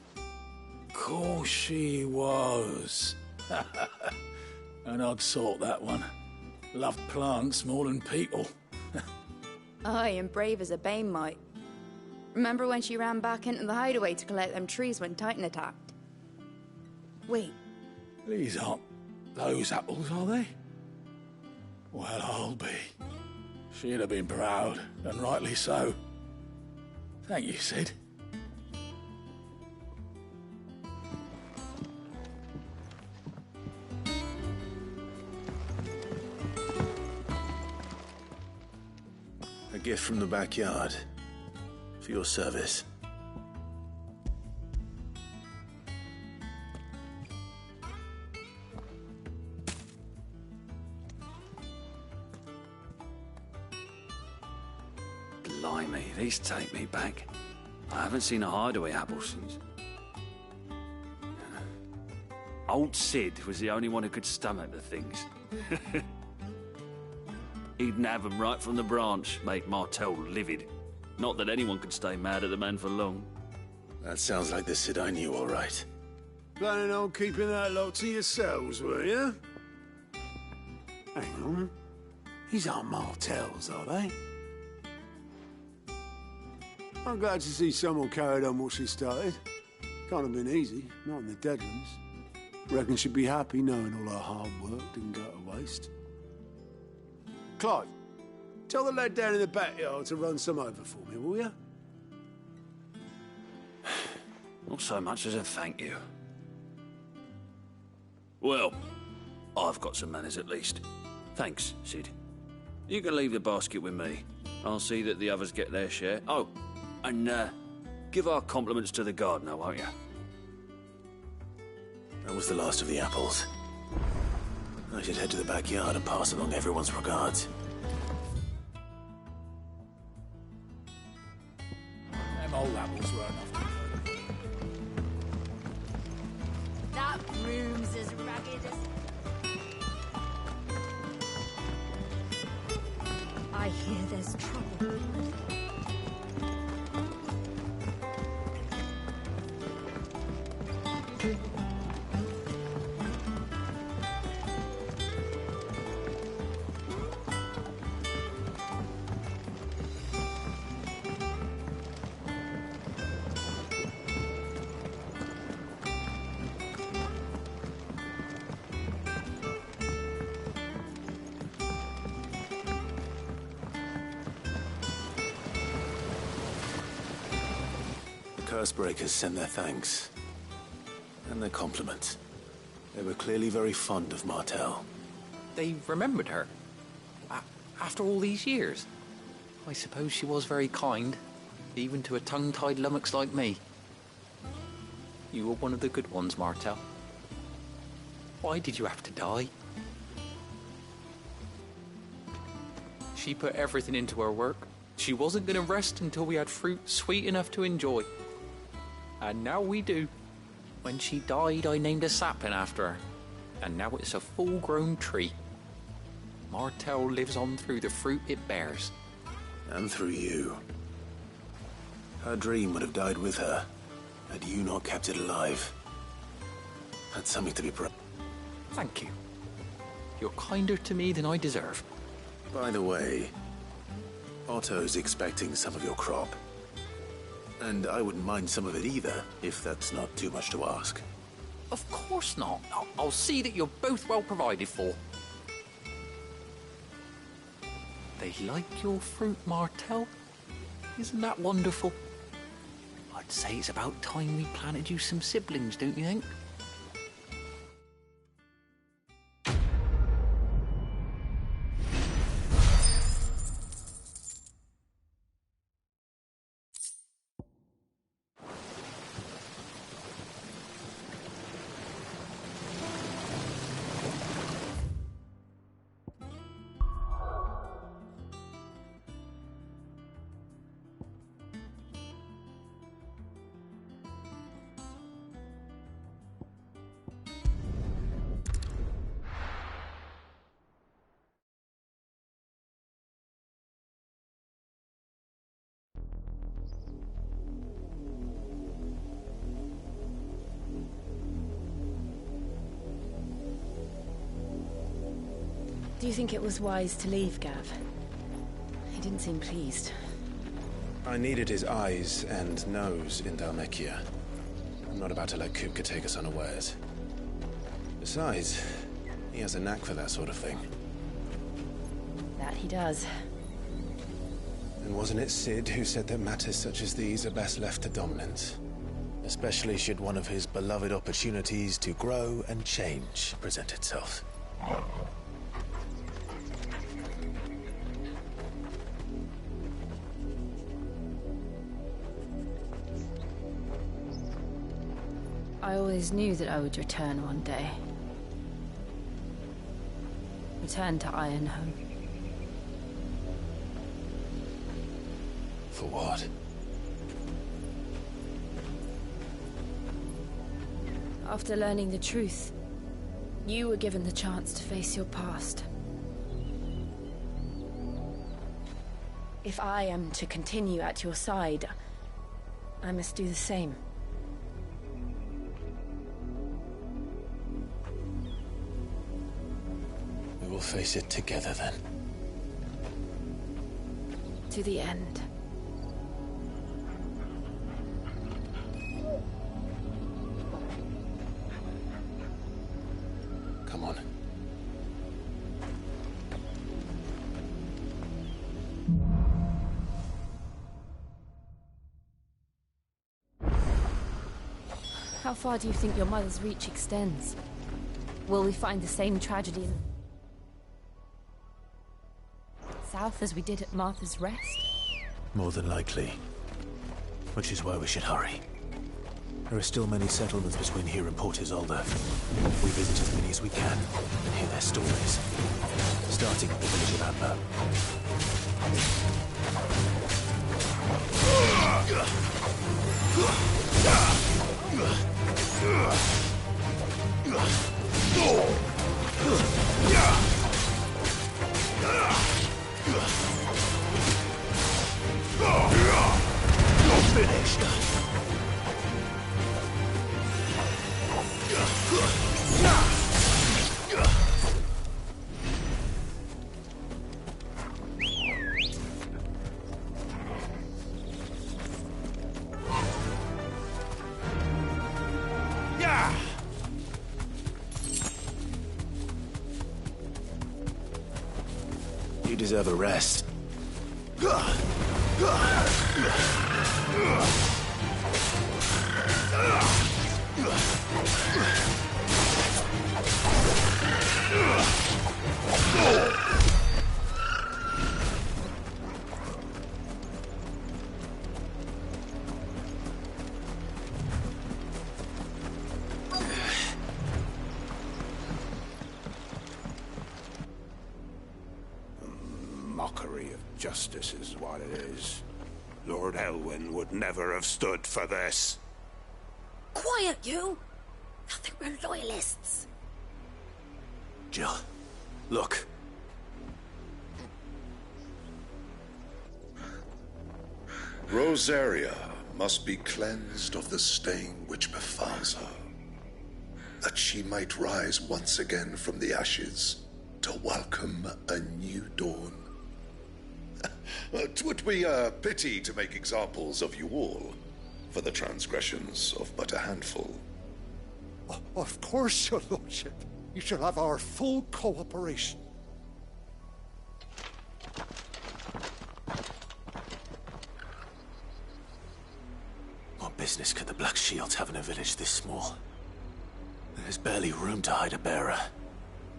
Course she was. An odd sort, that one. Loved plants more than people. Aye, and brave as a bane might. Remember when she ran back into the hideaway to collect them trees when Titan attacked? Wait. These aren't those apples, are they? Well, I'll be. She'd have been proud, and rightly so. Thank you, Sid. A gift from the backyard. For your service. Blimey, these take me back. I haven't seen a hideaway apple since. Old Sid was the only one who could stomach the things. He'd nab them right from the branch, make Martel livid. Not that anyone could stay mad at the man for long. That sounds like the Sid I knew, all right. Planning on keeping that lot to yourselves, were you? Hang on. These aren't Martels, are they? I'm glad to see someone carried on what she started. Can't have been easy, not in the Deadlands. Reckon she'd be happy knowing all her hard work didn't go to waste. Clive, tell the lad down in the backyard to run some over for me, will you? Not so much as a thank you. Well, I've got some manners at least. Thanks, Sid. You can leave the basket with me. I'll see that the others get their share. Oh, and give our compliments to the gardener, won't you? That was the last of the apples. I should head to the backyard and pass along everyone's regards. Old apples weren't often. That room's as ragged as... I hear there's trouble. Cursebreakers send their thanks. And their compliments. They were clearly very fond of Martel. They remembered her. After all these years. I suppose she was very kind, even to a tongue-tied lummox like me. You were one of the good ones, Martel. Why did you have to die? She put everything into her work. She wasn't going to rest until we had fruit sweet enough to enjoy. And now we do. When she died, I named a sapling after her. And now it's a full-grown tree. Martel lives on through the fruit it bears. And through you. Her dream would have died with her, had you not kept it alive. That's something to be proud. Thank you. You're kinder to me than I deserve. By the way, Otto's expecting some of your crop. And I wouldn't mind some of it either, if that's not too much to ask. Of course not. I'll see that you're both well provided for. They like your fruit, Martel. Isn't that wonderful? I'd say it's about time we planted you some siblings, don't you think? Do you think it was wise to leave, Gav? He didn't seem pleased. I needed his eyes and nose in Dhalmekia. I'm not about to let Kupka take us unawares. Besides, he has a knack for that sort of thing. That he does. And wasn't it Sid who said that matters such as these are best left to dominance? Especially should one of his beloved opportunities to grow and change present itself. I always knew that I would return one day. Return to Ironhome. For what? After learning the truth, you were given the chance to face your past. If I am to continue at your side, I must do the same. We'll face it together, then. To the end. Come on. How far do you think your mother's reach extends? Will we find the same tragedy in south as we did at Martha's Rest? More than likely. Which is why we should hurry. There are still many settlements between here and Port Isolde. We visit as many as we can and hear their stories. Starting at the village of Amber. You deserve a rest. Mockery of justice is what it is. Lord Elwyn would never have stood for this. Quiet, you! I think we're loyalists. Jill, look. Rosaria must be cleansed of the stain which befalls her, that she might rise once again from the ashes to welcome a new dawn. 'Twould be a pity to make examples of you all for the transgressions of but a handful. Of course, your lordship. You shall have our full cooperation. What business could the Black Shields have in a village this small? There's barely room to hide a bearer.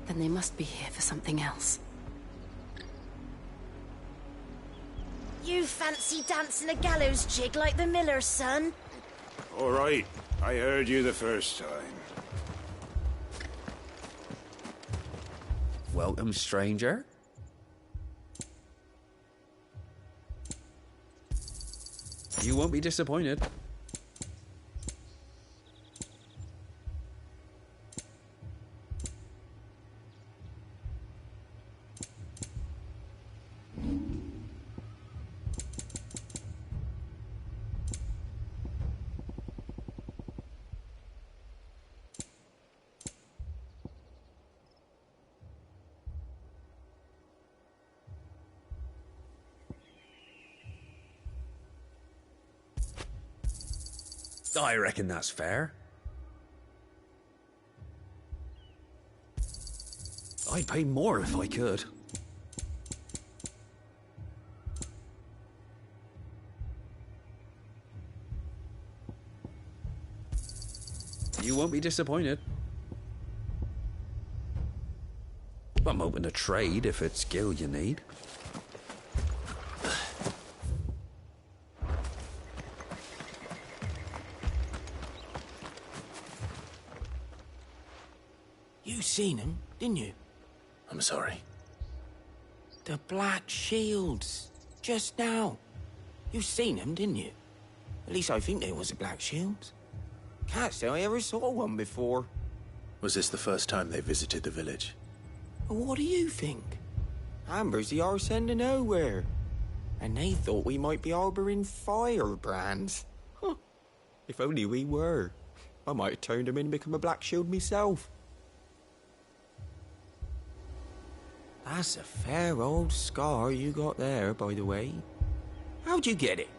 Then they must be here for something else. You fancy dancing a gallows jig like the miller's son? All right, I heard you the first time. Welcome, stranger. You won't be disappointed. I reckon that's fair. I'd pay more if I could. You won't be disappointed. I'm open to trade if it's skill you need. You seen him, didn't you? I'm sorry. The Black Shields. Just now. You seen them, didn't you? At least I think there was a Black Shields. Can't say I ever saw one before. Was this the first time they visited the village? What do you think? Amber's the arse end of nowhere. And they thought we might be harbouring firebrands. Huh. If only we were. I might have turned them in and become a Black Shield myself. That's a fair old scar you got there, by the way. How'd you get it?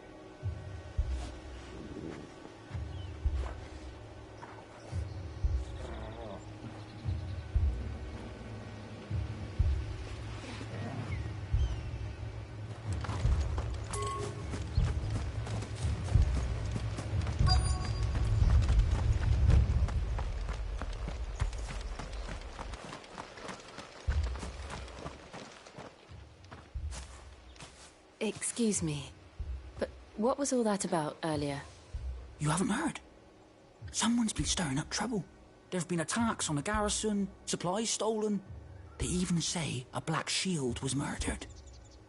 Excuse me, but what was all that about earlier? You haven't heard? Someone's been stirring up trouble. There have been attacks on the garrison, supplies stolen. They even say a Black Shield was murdered.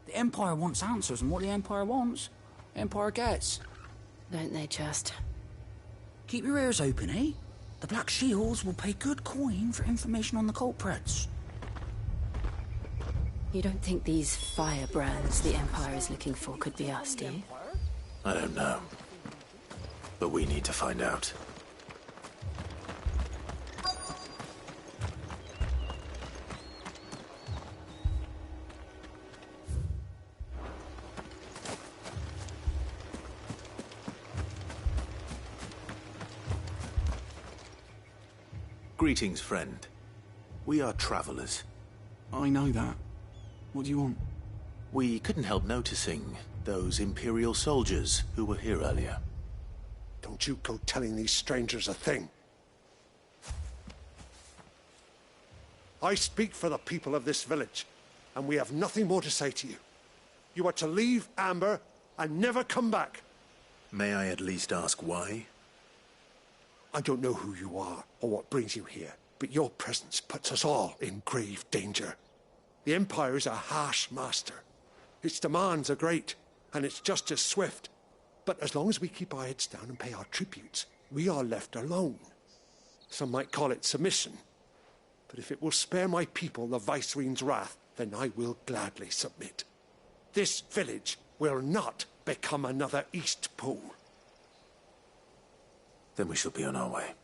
The Empire wants answers, and what the Empire wants, Empire gets. Don't they just? Keep your ears open, eh? The Black Shields will pay good coin for information on the culprits. You don't think these firebrands the Empire is looking for could be us, do you? I don't know. But we need to find out. Greetings, friend. We are travelers. I know that. What do you want? We couldn't help noticing those Imperial soldiers who were here earlier. Don't you go telling these strangers a thing. I speak for the people of this village, and we have nothing more to say to you. You are to leave Amber and never come back. May I at least ask why? I don't know who you are or what brings you here, but your presence puts us all in grave danger. The Empire is a harsh master. Its demands are great, and its justice swift. But as long as we keep our heads down and pay our tributes, we are left alone. Some might call it submission. But if it will spare my people the Viceroy's wrath, then I will gladly submit. This village will not become another Eastpool. Then we shall be on our way.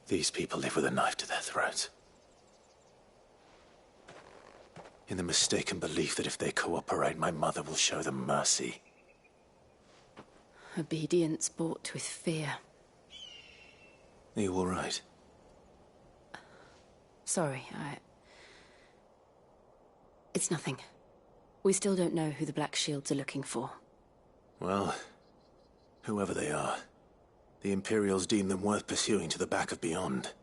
These people live with a knife to their throats. In the mistaken belief that if they cooperate, my mother will show them mercy. Obedience bought with fear. Are you all right? Sorry, It's nothing. We still don't know who the Black Shields are looking for. Well, whoever they are, the Imperials deem them worth pursuing to the back of beyond.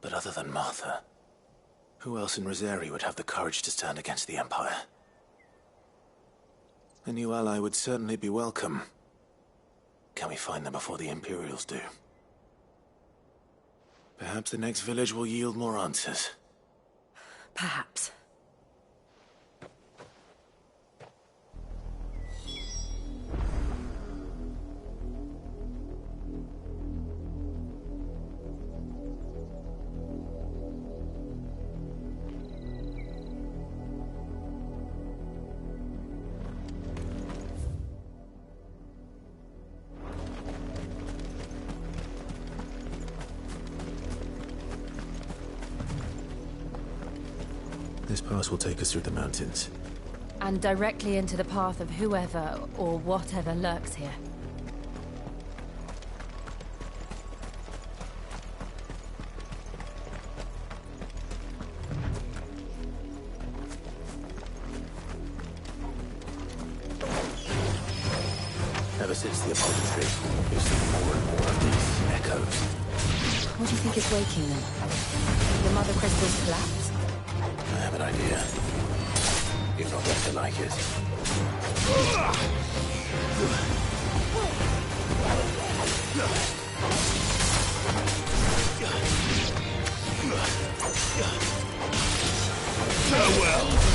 But other than Martha, who else in Rosari would have the courage to stand against the Empire? A new ally would certainly be welcome. Can we find them before the Imperials do? Perhaps the next village will yield more answers. Perhaps. This pass will take us through the mountains. And directly into the path of whoever or whatever lurks here. Ever since the apothecary, we've seen more and more of these echoes. What do you think is waking them? The Mother Crystal's collapse? I have an idea. You're not going to like it. Farewell!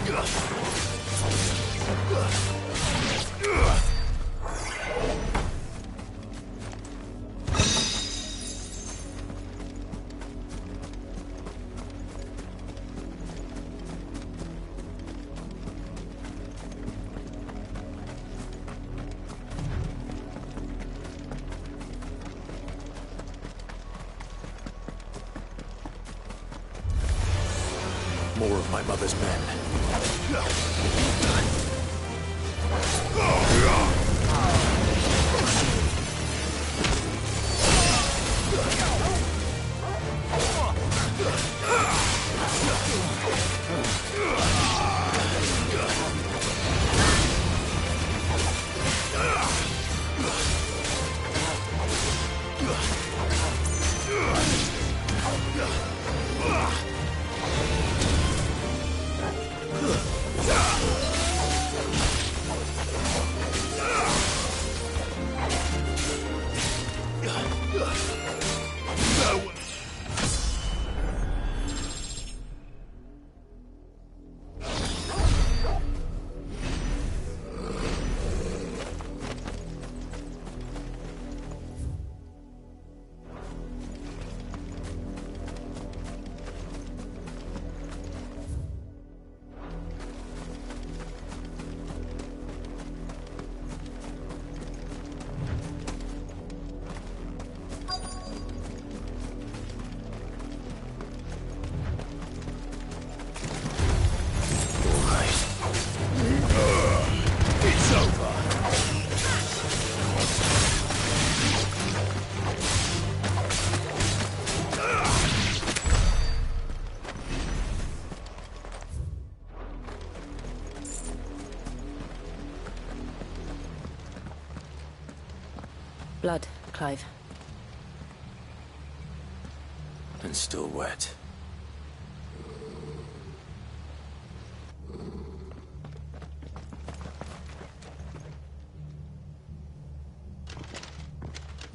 More of my mother's men. Blood, Clive. And still wet.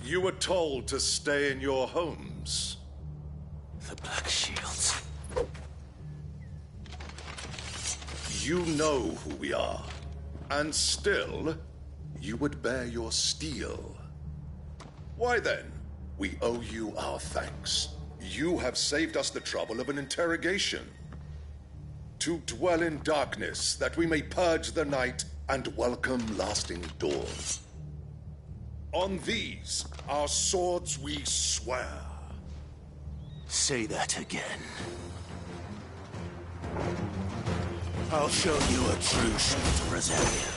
You were told to stay in your homes. The Black Shields. You know who we are. And still, you would bear your steel. Why then, we owe you our thanks. You have saved us the trouble of an interrogation. To dwell in darkness, that we may purge the night and welcome lasting dawn. On these, our swords we swear. Say that again. I'll show you a true shield, Rosalia.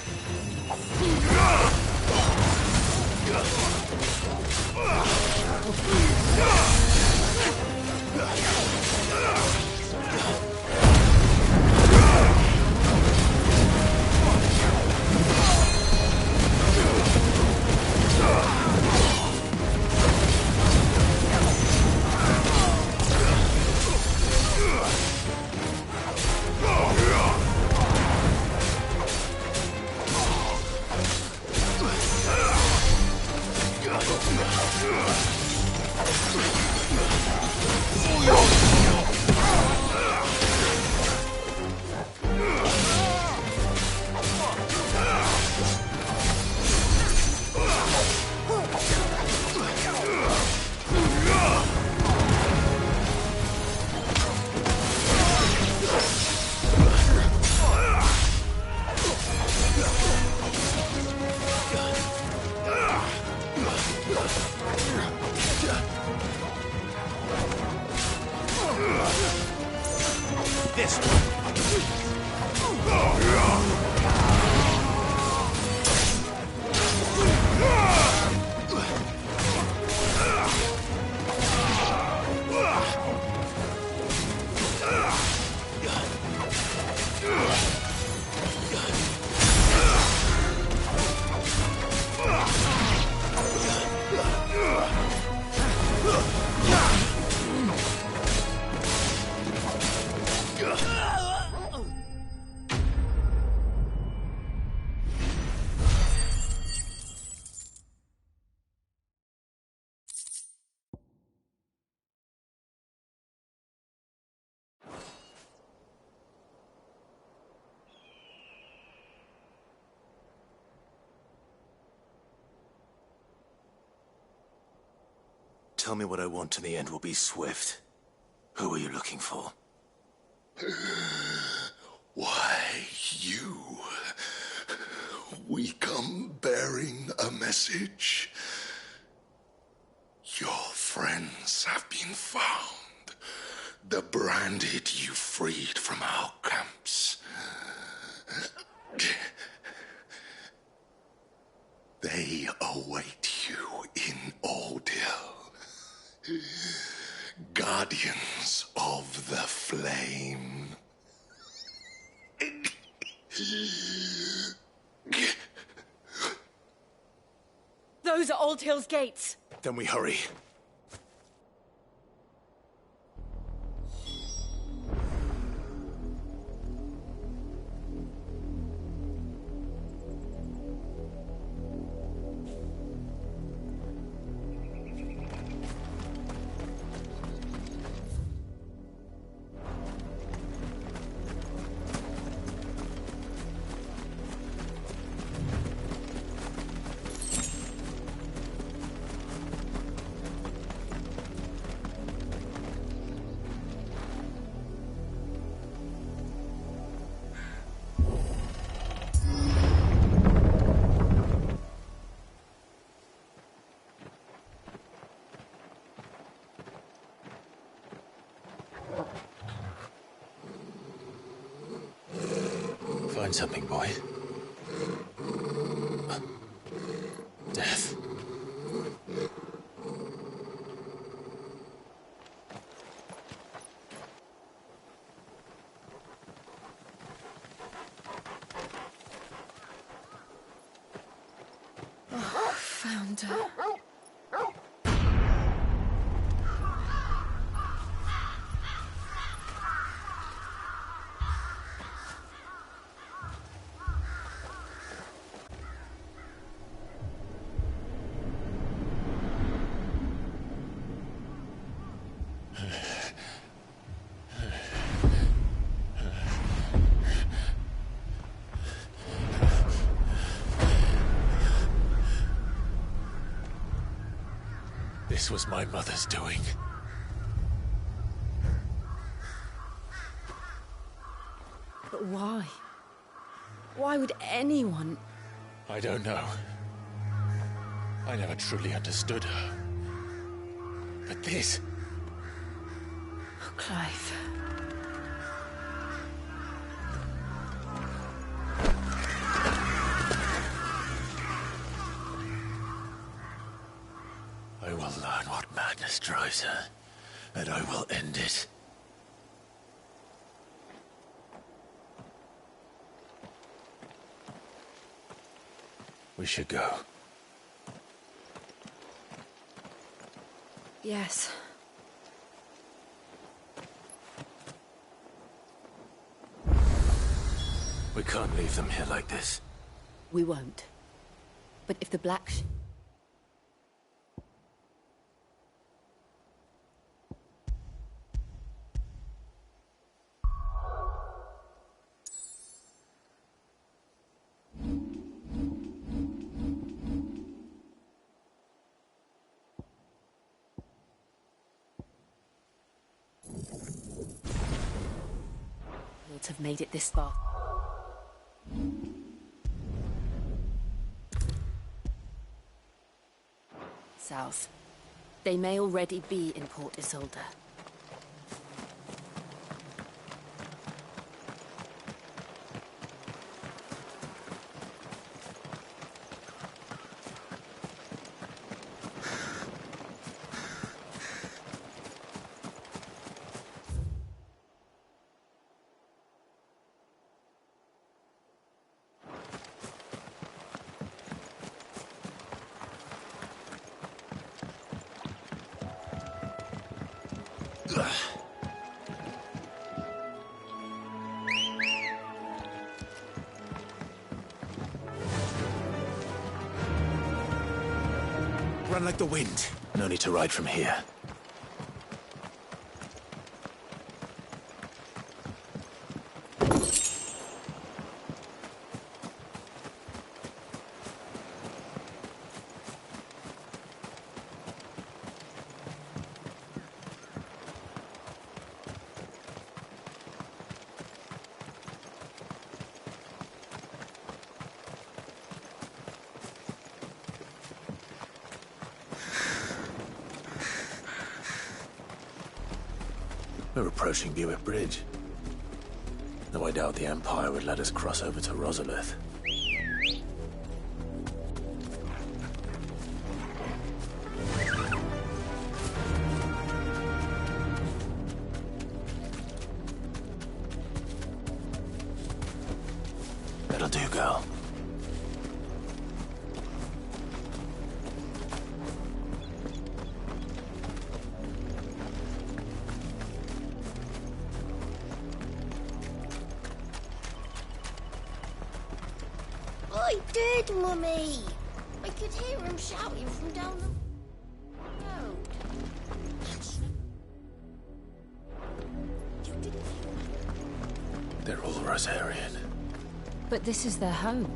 tell me what I want and the end will be swift. Who are you looking for? Why, you. We come bearing a message. Your friends have been found. The branded you freed from our camps. They await you in Oldhill. Guardians of the Flame. Those are Old Hill's gates. Then we hurry. Find something, boy. Death. Oh, found her. This was my mother's doing. But why? Why would anyone... I don't know. I never truly understood her. But this... Oh, Clive. I will learn what madness drives her, and I will end it. We should go. Yes. We can't leave them here like this. We won't. But if the Black... have made it this far. South. They may already be in Port Isolde. Run like the wind. No need to ride from here. We're approaching Buick Bridge. Though I doubt the Empire would let us cross over to Rosalith. That'll do, girl. I did, Mummy! I could hear him shouting from down the road. You didn't hear that? They're all Rosarian. But this is their home.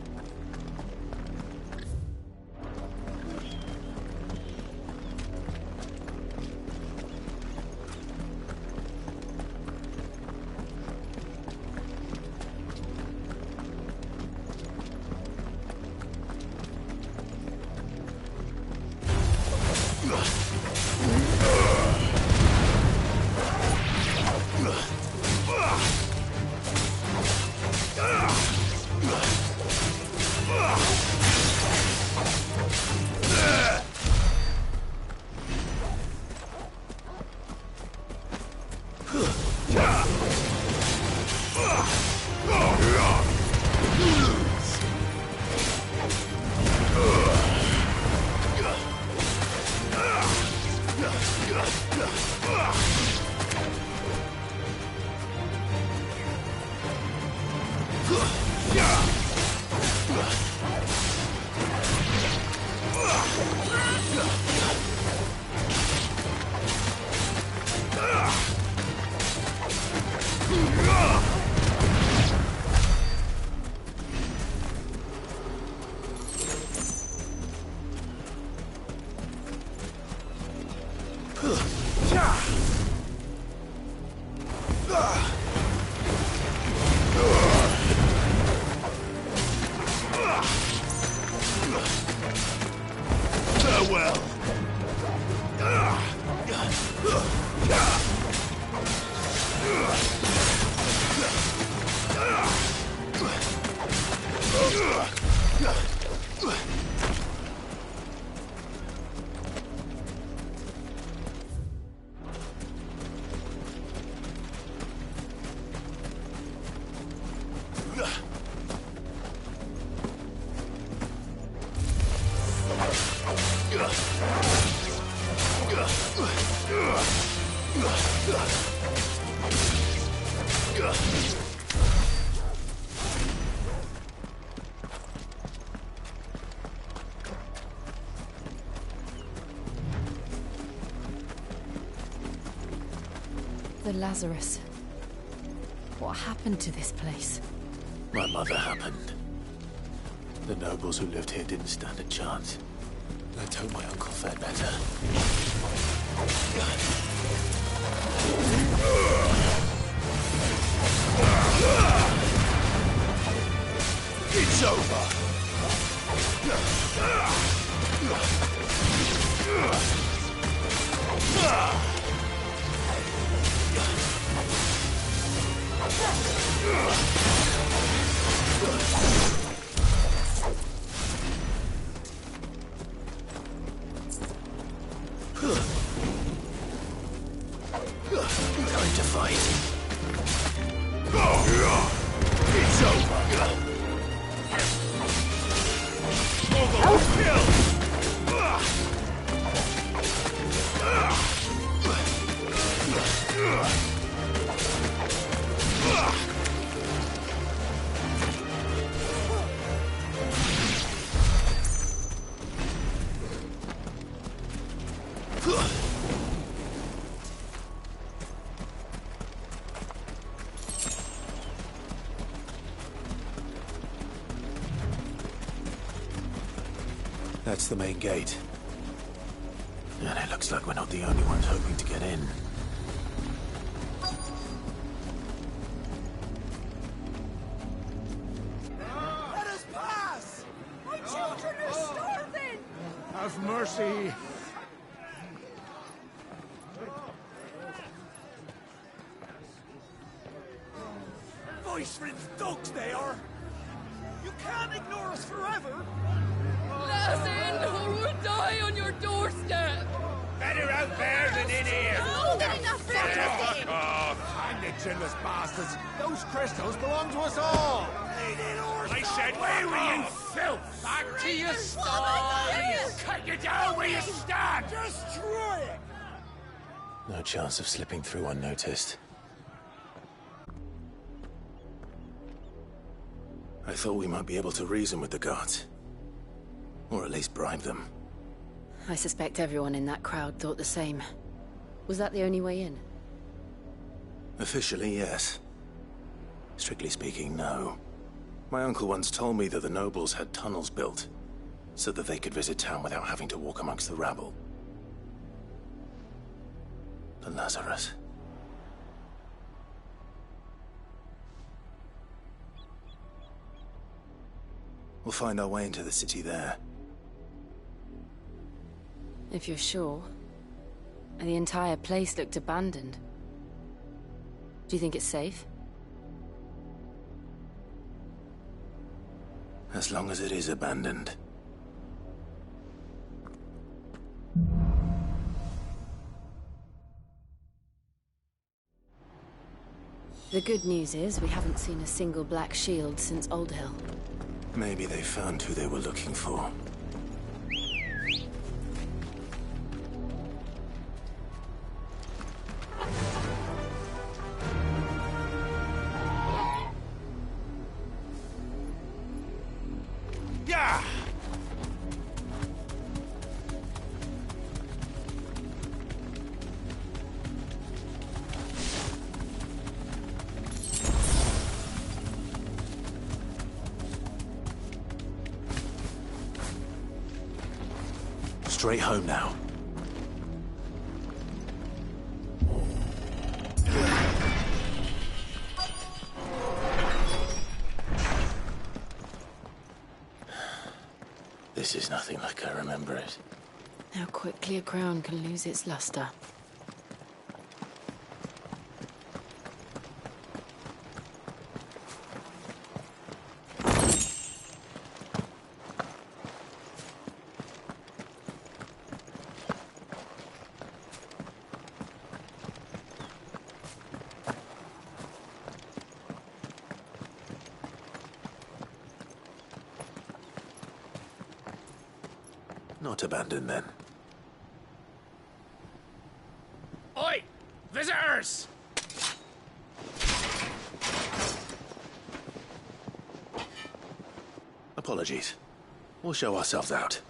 The Lazarus. What happened to this place? My mother happened. The nobles who lived here didn't stand a chance. Let's hope my uncle fared better. It's over! Time to fight. It's over. That's the main gate. And it looks like we're not the only ones hoping to get in. Let us pass! My children are starving! Have mercy. Iceland's dogs, they are! You can't ignore us forever! Let us in, or we'll die on your doorstep! Better out there than in here! More than enough for everything! Hang the chinless bastards! Those crystals belong to us all! I said, where we in filth! Back to your sties! Cut you down where you stand! Destroy it! No chance of slipping through unnoticed. I thought we might be able to reason with the guards. Or at least bribe them. I suspect everyone in that crowd thought the same. Was that the only way in? Officially, yes. Strictly speaking, no. My uncle once told me that the nobles had tunnels built, so that they could visit town without having to walk amongst the rabble. The Lazarus. We'll find our way into the city there. If you're sure. The entire place looked abandoned. Do you think it's safe? As long as it is abandoned. The good news is we haven't seen a single black shield since Old Hill. Maybe they found who they were looking for. Yeah! Straight home now. This is nothing like I remember it. How quickly a crown can lose its luster. Not abandoned then. Oi! Visitors! Apologies. We'll show ourselves out.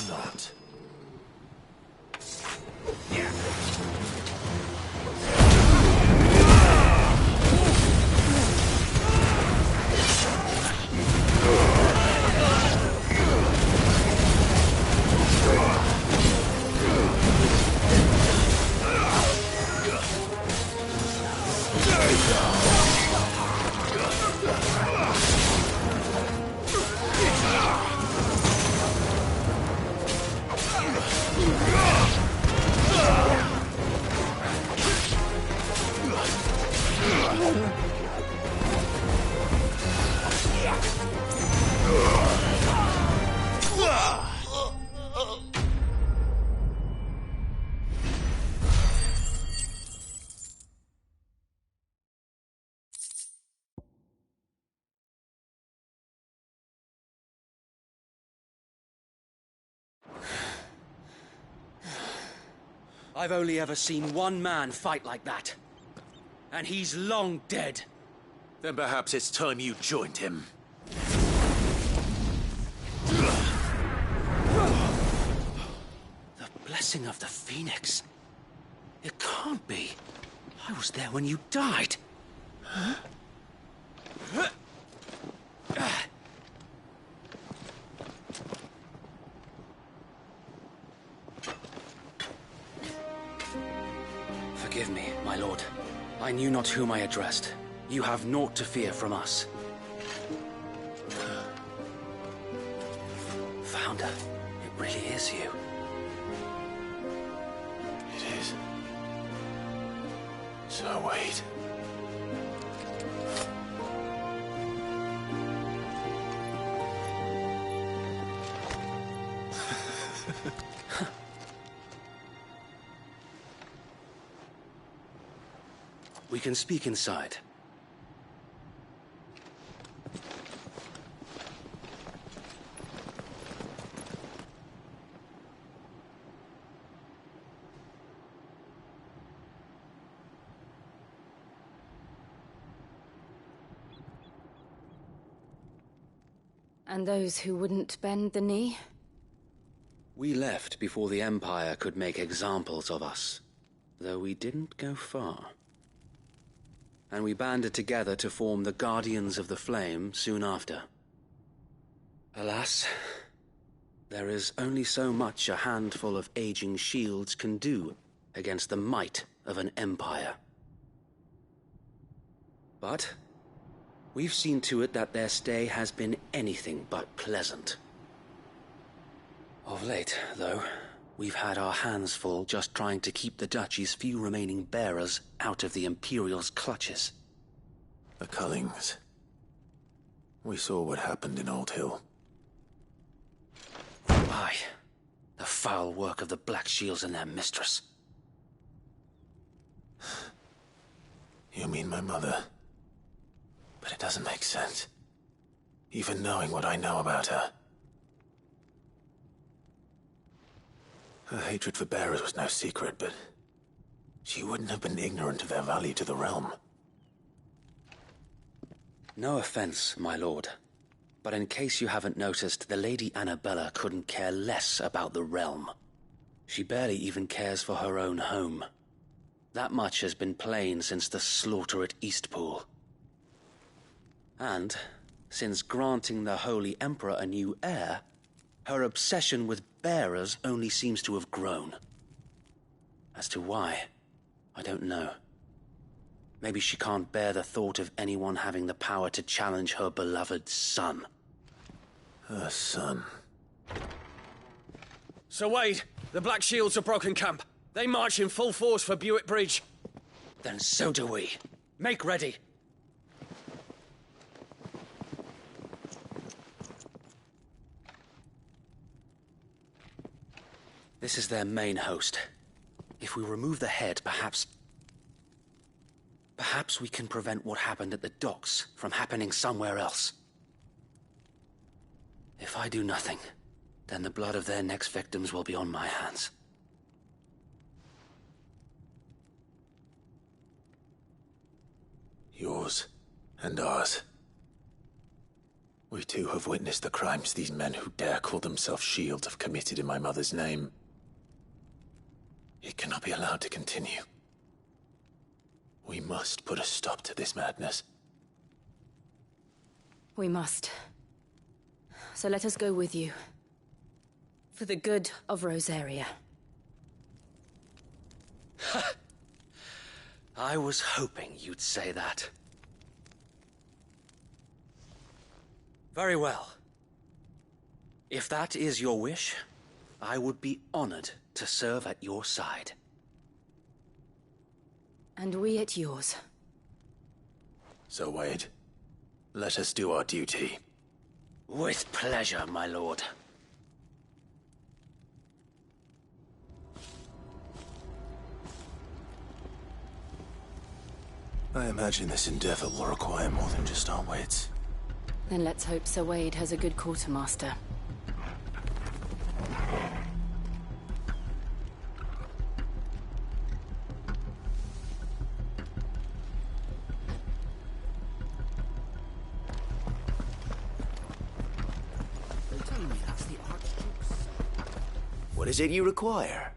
Not. I've only ever seen one man fight like that. And he's long dead. Then perhaps it's time you joined him. The blessing of the Phoenix. It can't be. I was there when you died. Huh? Forgive me, my lord. I knew not whom I addressed. You have naught to fear from us. Founder, it really is you. It is. So wait. We can speak inside. And those who wouldn't bend the knee? We left before the Empire could make examples of us, though we didn't go far. And we banded together to form the Guardians of the Flame soon after. Alas, there is only so much a handful of aging shields can do against the might of an empire. But we've seen to it that their stay has been anything but pleasant. Of late, though, we've had our hands full just trying to keep the Duchy's few remaining bearers out of the Imperial's clutches. The Cullings. We saw what happened in Old Hill. Aye, the foul work of the Black Shields and their mistress. You mean my mother? But it doesn't make sense. Even knowing what I know about her. Her hatred for bearers was no secret, but she wouldn't have been ignorant of their value to the realm. No offense, my lord, but in case you haven't noticed, the Lady Annabella couldn't care less about the realm. She barely even cares for her own home. That much has been plain since the slaughter at Eastpool. And, since granting the Holy Emperor a new heir, her obsession with bearers only seems to have grown. As to why, I don't know. Maybe she can't bear the thought of anyone having the power to challenge her beloved son. Her son. Sir Wade, the Black Shields have broken camp. They march in full force for Buick Bridge. Then so do we. Make ready. This is their main host. If we remove the head, perhaps we can prevent what happened at the docks from happening somewhere else. If I do nothing, then the blood of their next victims will be on my hands. Yours and ours. We too have witnessed the crimes these men who dare call themselves shields have committed in my mother's name. It cannot be allowed to continue. We must put a stop to this madness. We must. So let us go with you. For the good of Rosaria. I was hoping you'd say that. Very well. If that is your wish, I would be honored to serve at your side. And we at yours. So, Wade, let us do our duty. With pleasure, my lord. I imagine this endeavor will require more than just our wits. Then let's hope Sir Wade has a good quartermaster. What is it you require?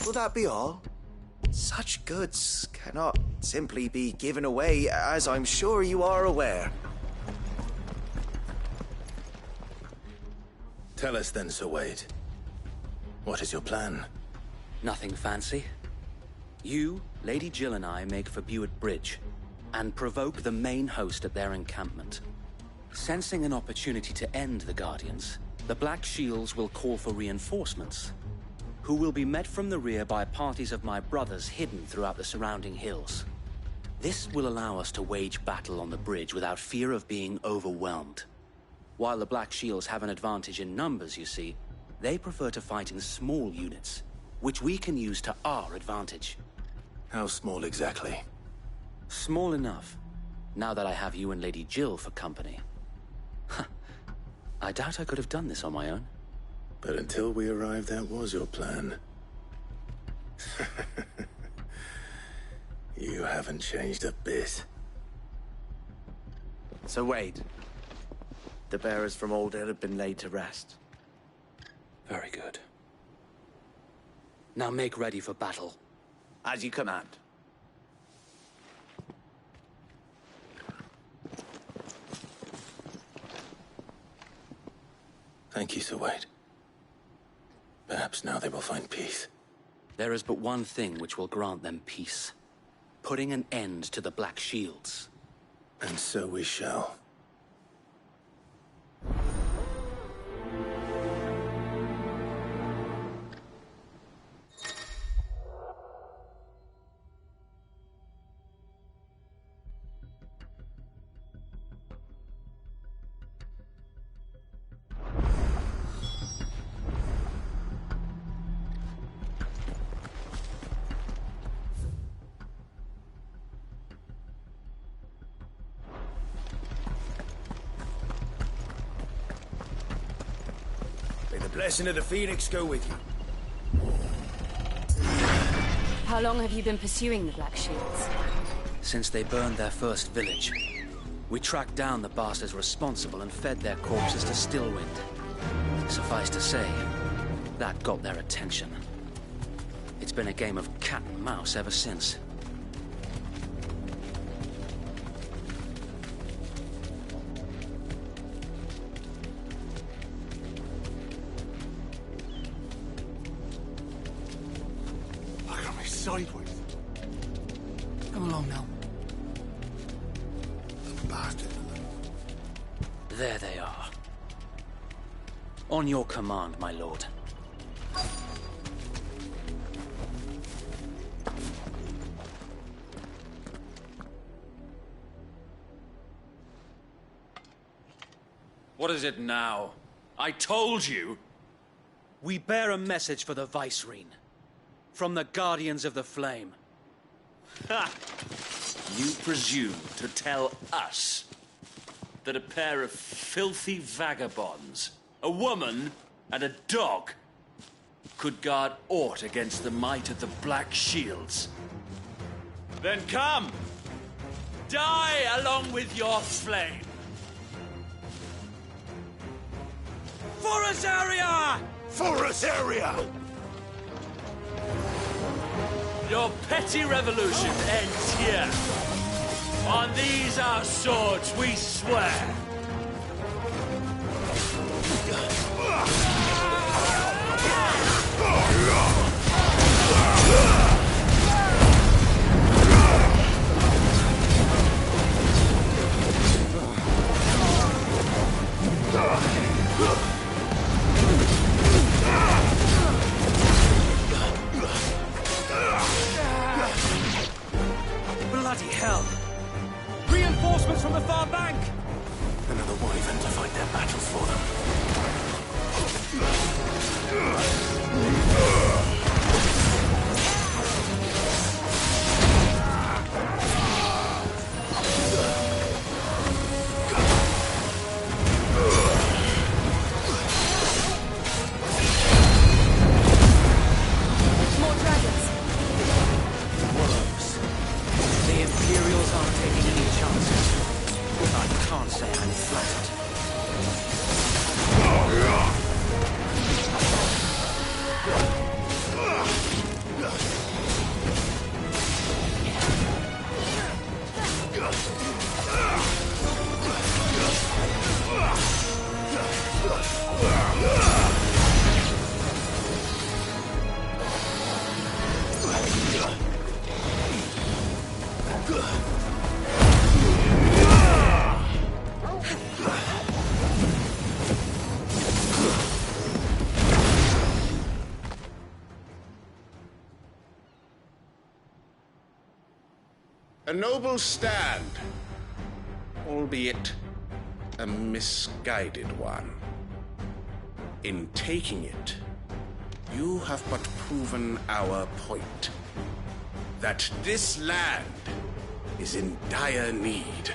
Will that be all? Such goods cannot simply be given away, as I'm sure you are aware. Tell us then, Sir Wade. What is your plan? Nothing fancy. You, Lady Jill and I make for Buett Bridge and provoke the main host at their encampment. Sensing an opportunity to end the Guardians, the Black Shields will call for reinforcements, who will be met from the rear by parties of my brothers hidden throughout the surrounding hills. This will allow us to wage battle on the bridge without fear of being overwhelmed. While the Black Shields have an advantage in numbers, you see, they prefer to fight in small units, which we can use to our advantage. How small exactly? Small enough, now that I have you and Lady Jill for company. I doubt I could have done this on my own. But until we arrived, that was your plan. You haven't changed a bit. So Wade, the bearers from Old Hill have been laid to rest. Very good. Now make ready for battle. As you command. Thank you, Sir Wade. Perhaps now they will find peace. There is but one thing which will grant them peace. Putting an end to the Black Shields. And so we shall. Blessing of the Phoenix go with you. How long have you been pursuing the Black Shields? Since they burned their first village. We tracked down the bastards responsible and fed their corpses to Stillwind. Suffice to say, that got their attention. It's been a game of cat and mouse ever since. Sideways. Come along now. The bastard. There they are. On your command, my lord. What is it now? I told you! We bear a message for the Vicereine. From the Guardians of the Flame. Ha! You presume to tell us that a pair of filthy vagabonds, a woman and a dog, could guard aught against the might of the Black Shields? Then come! Die along with your flame! For Azaria! For Azaria! Your petty revolution ends here. On these our swords we swear. Bloody hell! Reinforcements from the far bank! Another wyvern to fight their battles for More dragons. Wolves. The Imperials aren't taking any chances. I A noble stand, albeit a misguided one. In taking it, you have but proven our point. That this land is in dire need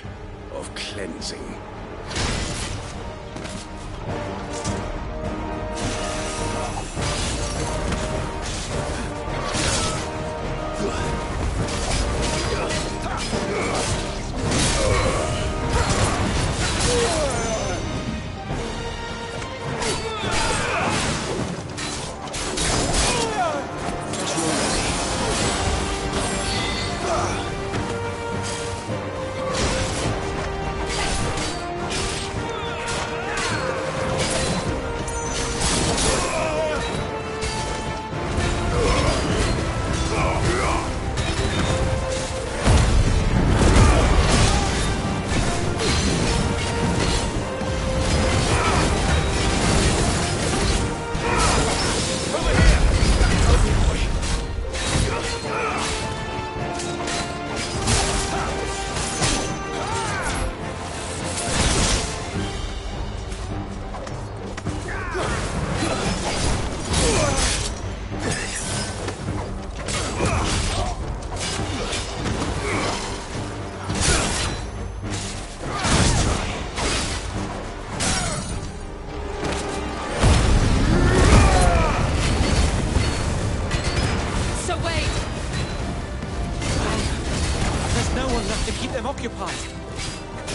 of cleansing.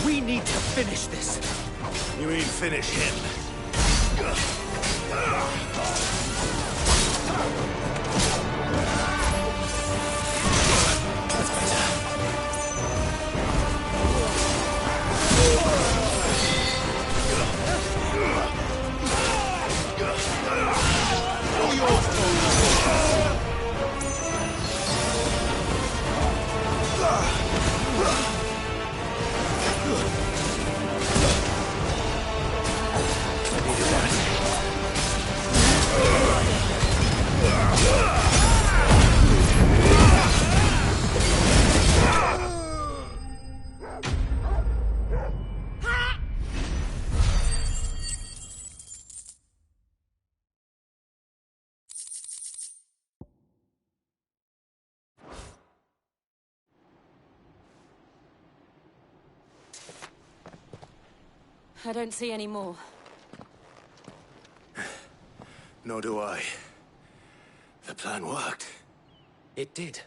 We need to finish this. You mean finish him? That's better. All yours, I don't see any more. Nor do I. The plan worked. It did.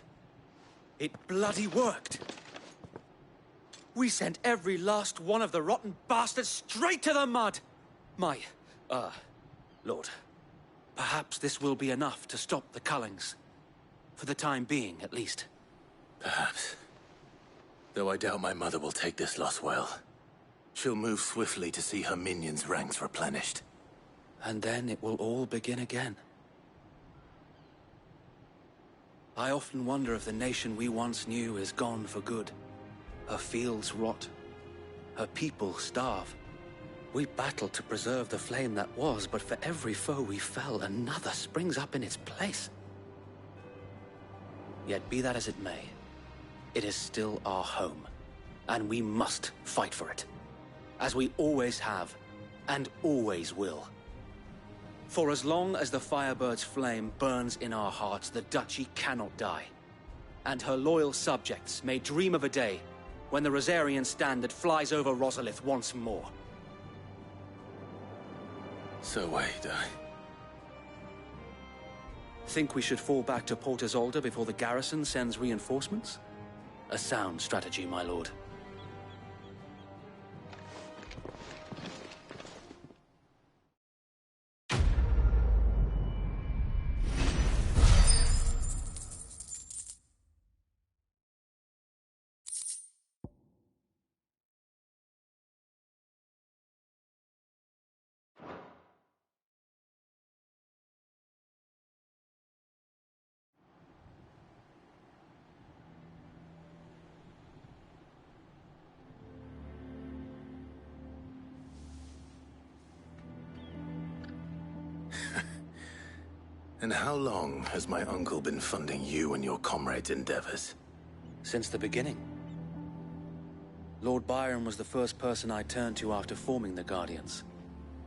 It bloody worked. We sent every last one of the rotten bastards straight to the mud. Lord, perhaps this will be enough to stop the Cullings. For the time being, at least. Perhaps. Though I doubt my mother will take this loss well. She'll move swiftly to see her minions' ranks replenished. And then it will all begin again. I often wonder if the nation we once knew is gone for good. Her fields rot. Her people starve. We battled to preserve the flame that was, but for every foe we fell, another springs up in its place. Yet be that as it may, it is still our home, and we must fight for it. As we always have, and always will. For as long as the Firebird's flame burns in our hearts, the Duchy cannot die. And her loyal subjects may dream of a day when the Rosarian standard flies over Rosalith once more. So wait, Think we should fall back to Port Isolde before the garrison sends reinforcements? A sound strategy, my lord. And how long has my uncle been funding you and your comrades' endeavors? Since the beginning. Lord Byron was the first person I turned to after forming the Guardians.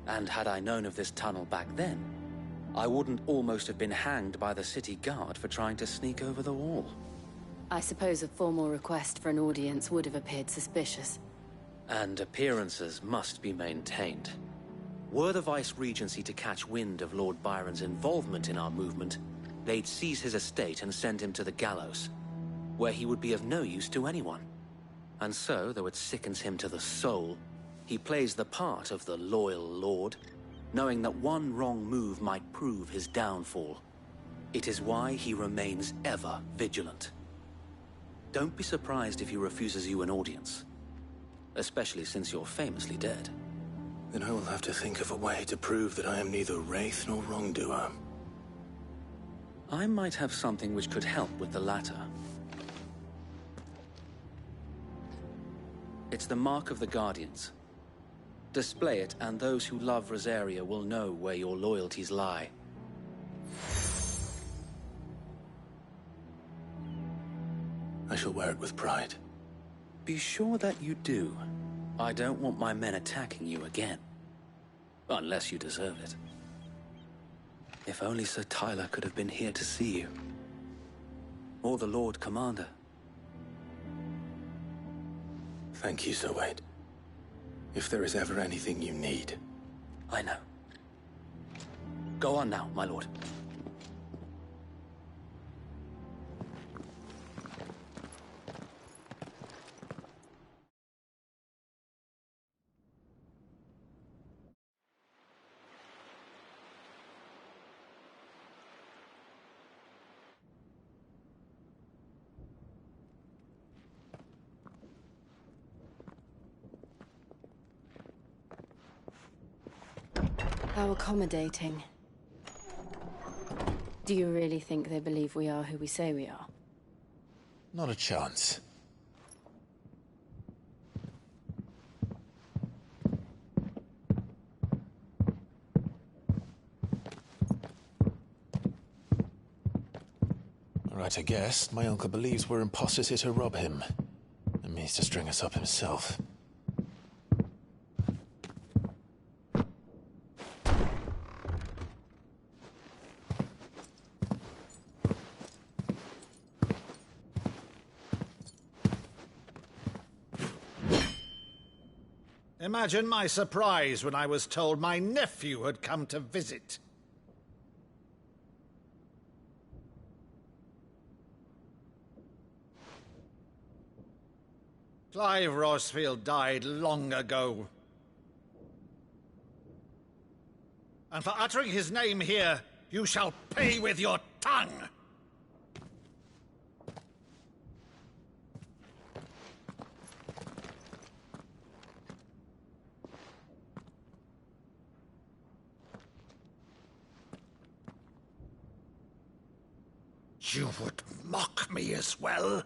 And had I known of this tunnel back then, I wouldn't almost have been hanged by the city guard for trying to sneak over the wall. I suppose a formal request for an audience would have appeared suspicious. And appearances must be maintained. Were the Vice-Regency to catch wind of Lord Byron's involvement in our movement, they'd seize his estate and send him to the gallows, where he would be of no use to anyone. And so, though it sickens him to the soul, he plays the part of the loyal lord, knowing that one wrong move might prove his downfall. It is why he remains ever vigilant. Don't be surprised if he refuses you an audience, especially since you're famously dead. Then I will have to think of a way to prove that I am neither wraith nor wrongdoer. I might have something which could help with the latter. It's the mark of the Guardians. Display it, and those who love Rosaria will know where your loyalties lie. I shall wear it with pride. Be sure that you do. I don't want my men attacking you again. Unless you deserve it. If only Sir Tyler could have been here to see you. Or the Lord Commander. Thank you, Sir Wade. If there is ever anything you need. I know. Go on now, my lord. How accommodating. Do you really think they believe we are who we say we are? Not a chance. Right, I guess. My uncle believes we're imposters here to rob him. And means to string us up himself. Imagine my surprise when I was told my nephew had come to visit. Clive Rosfield died long ago. And for uttering his name here, you shall pay with your tongue! You would mock me as well?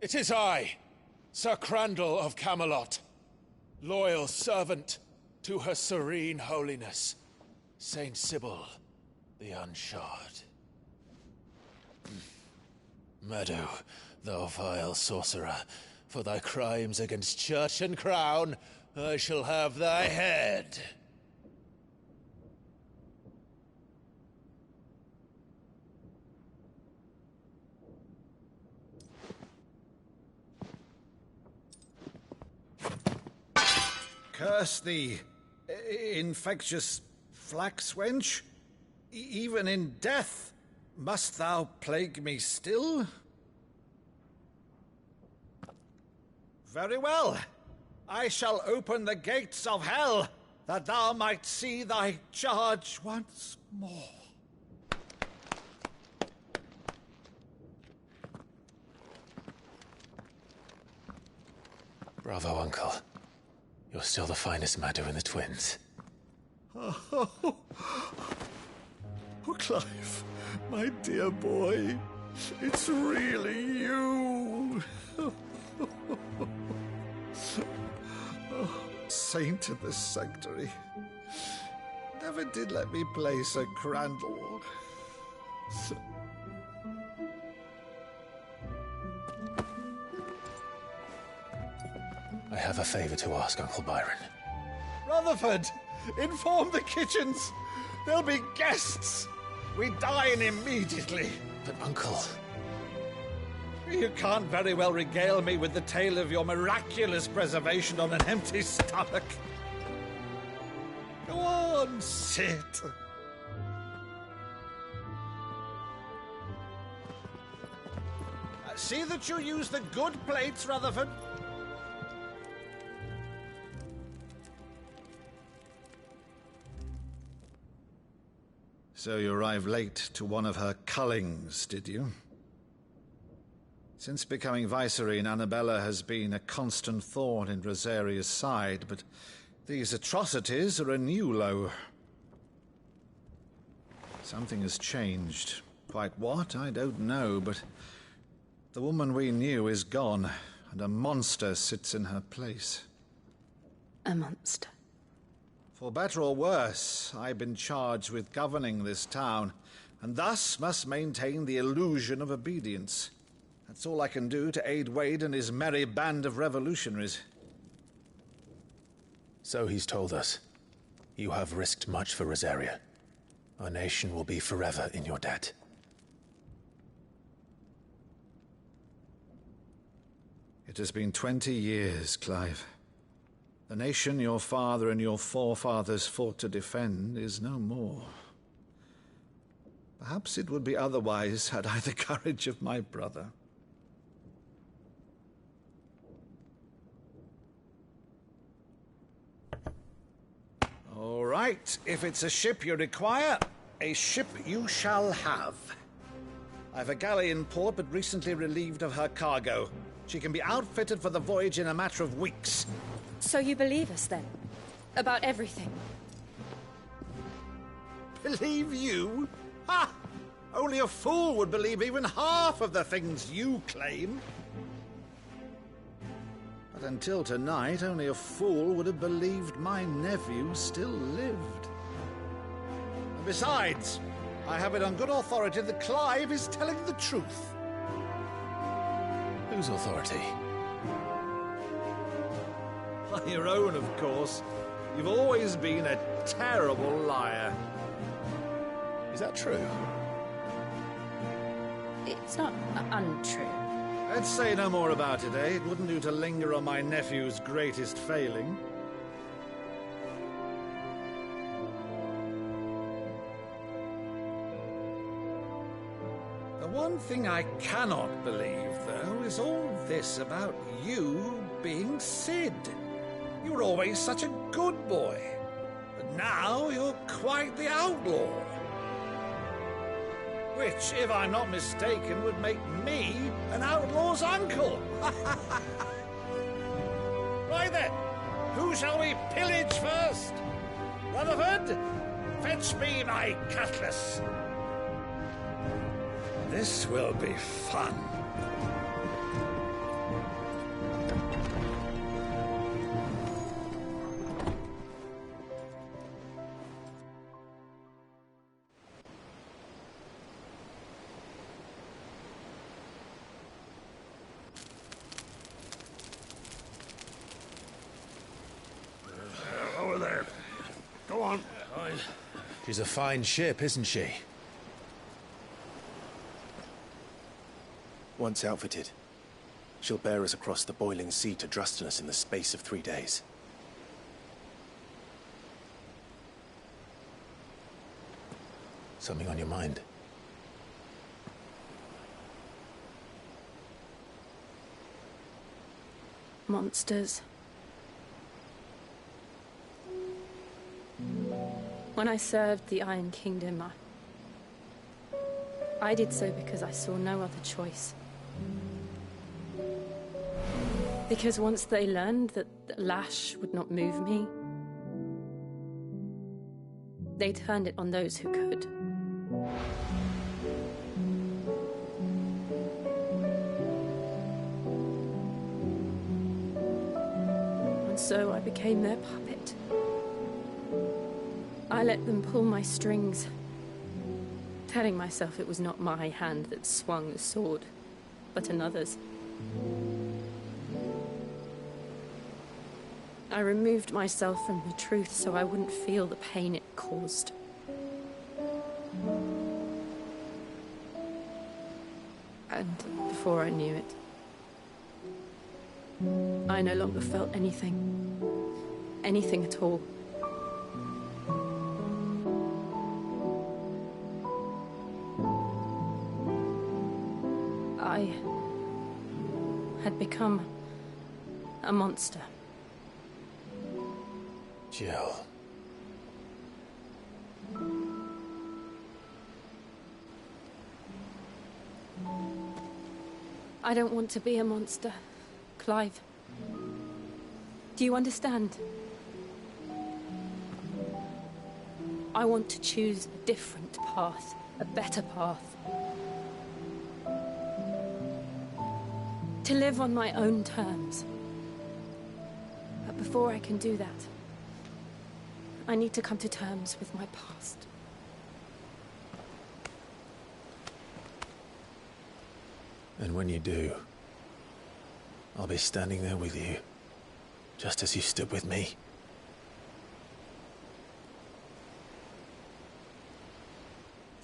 It is I, Sir Crandall of Camelot, loyal servant to Her Serene Holiness, Saint Sybil the Unshod. Meadow, thou vile sorcerer, for thy crimes against church and crown, I shall have thy head. Curse thee, infectious flax wench. Even in death, must thou plague me still? Very well. I shall open the gates of hell, that thou might see thy charge once more. Bravo, Uncle. You're still the finest Maddo in the twins. Oh, Clive, my dear boy, it's really you. Saint of the Sanctuary, never did let me play Sir Crandall. have a favor to ask, Uncle Byron. Rutherford, inform the kitchens. There'll be guests. We dine immediately. But, Uncle... You can't very well regale me with the tale of your miraculous preservation on an empty stomach. Go on, sit. See that you use the good plates, Rutherford. So you arrived late to one of her cullings, did you? Since becoming Vicereine, Annabella has been a constant thorn in Rosaria's side, but these atrocities are a new low. Something has changed. Quite what, I don't know, but the woman we knew is gone, and a monster sits in her place. A monster? For better or worse, I've been charged with governing this town, and thus must maintain the illusion of obedience. That's all I can do to aid Wade and his merry band of revolutionaries. So he's told us. You have risked much for Rosaria. Our nation will be forever in your debt. It has been 20 years, Clive. The nation your father and your forefathers fought to defend is no more. Perhaps it would be otherwise had I the courage of my brother. All right, if it's a ship you require, a ship you shall have. I've a galley in port, but recently relieved of her cargo. She can be outfitted for the voyage in a matter of weeks. So you believe us, then? About everything? Believe you? Ha! Only a fool would believe even half of the things you claim. But until tonight, only a fool would have believed my nephew still lived. And besides, I have it on good authority that Clive is telling the truth. Whose authority? Your own, of course. You've always been a terrible liar. Is that true? It's not untrue. Let's say no more about it, eh? It wouldn't do to linger on my nephew's greatest failing. The one thing I cannot believe, though, is all this about you being Sid. You were always such a good boy, but now you're quite the outlaw. Which, if I'm not mistaken, would make me an outlaw's uncle. Right then, who shall we pillage first? Rutherford, fetch me my cutlass. This will be fun. Over there. Go on. She's a fine ship, isn't she? Once outfitted, she'll bear us across the boiling sea to Drustinus in the space of 3 days. Something on your mind? Monsters. When I served the Iron Kingdom, I did so because I saw no other choice. Because once they learned that the lash would not move me, they turned it on those who could. And so I became their puppet. I let them pull my strings, telling myself it was not my hand that swung the sword, but another's. I removed myself from the truth so I wouldn't feel the pain it caused. And before I knew it, I no longer felt anything. Anything at all. I had become a monster. Jill. I don't want to be a monster, Clive. Do you understand? I want to choose a different path, a better path. To live on my own terms. But before I can do that, I need to come to terms with my past. And when you do, I'll be standing there with you, just as you stood with me.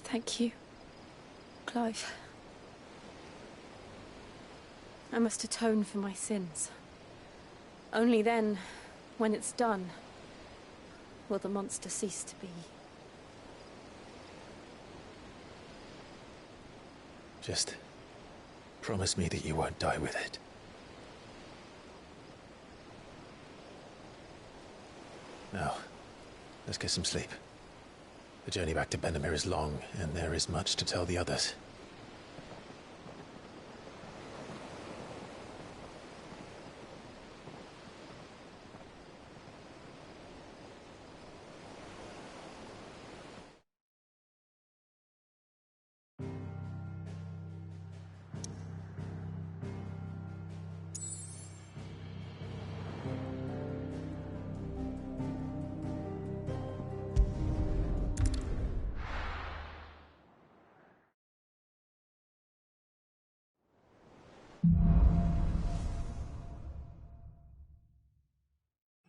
Thank you, Clive. I must atone for my sins. Only then, when it's done, will the monster cease to be. Just promise me that you won't die with it. Now, let's get some sleep. The journey back to Benamir is long, and there is much to tell the others.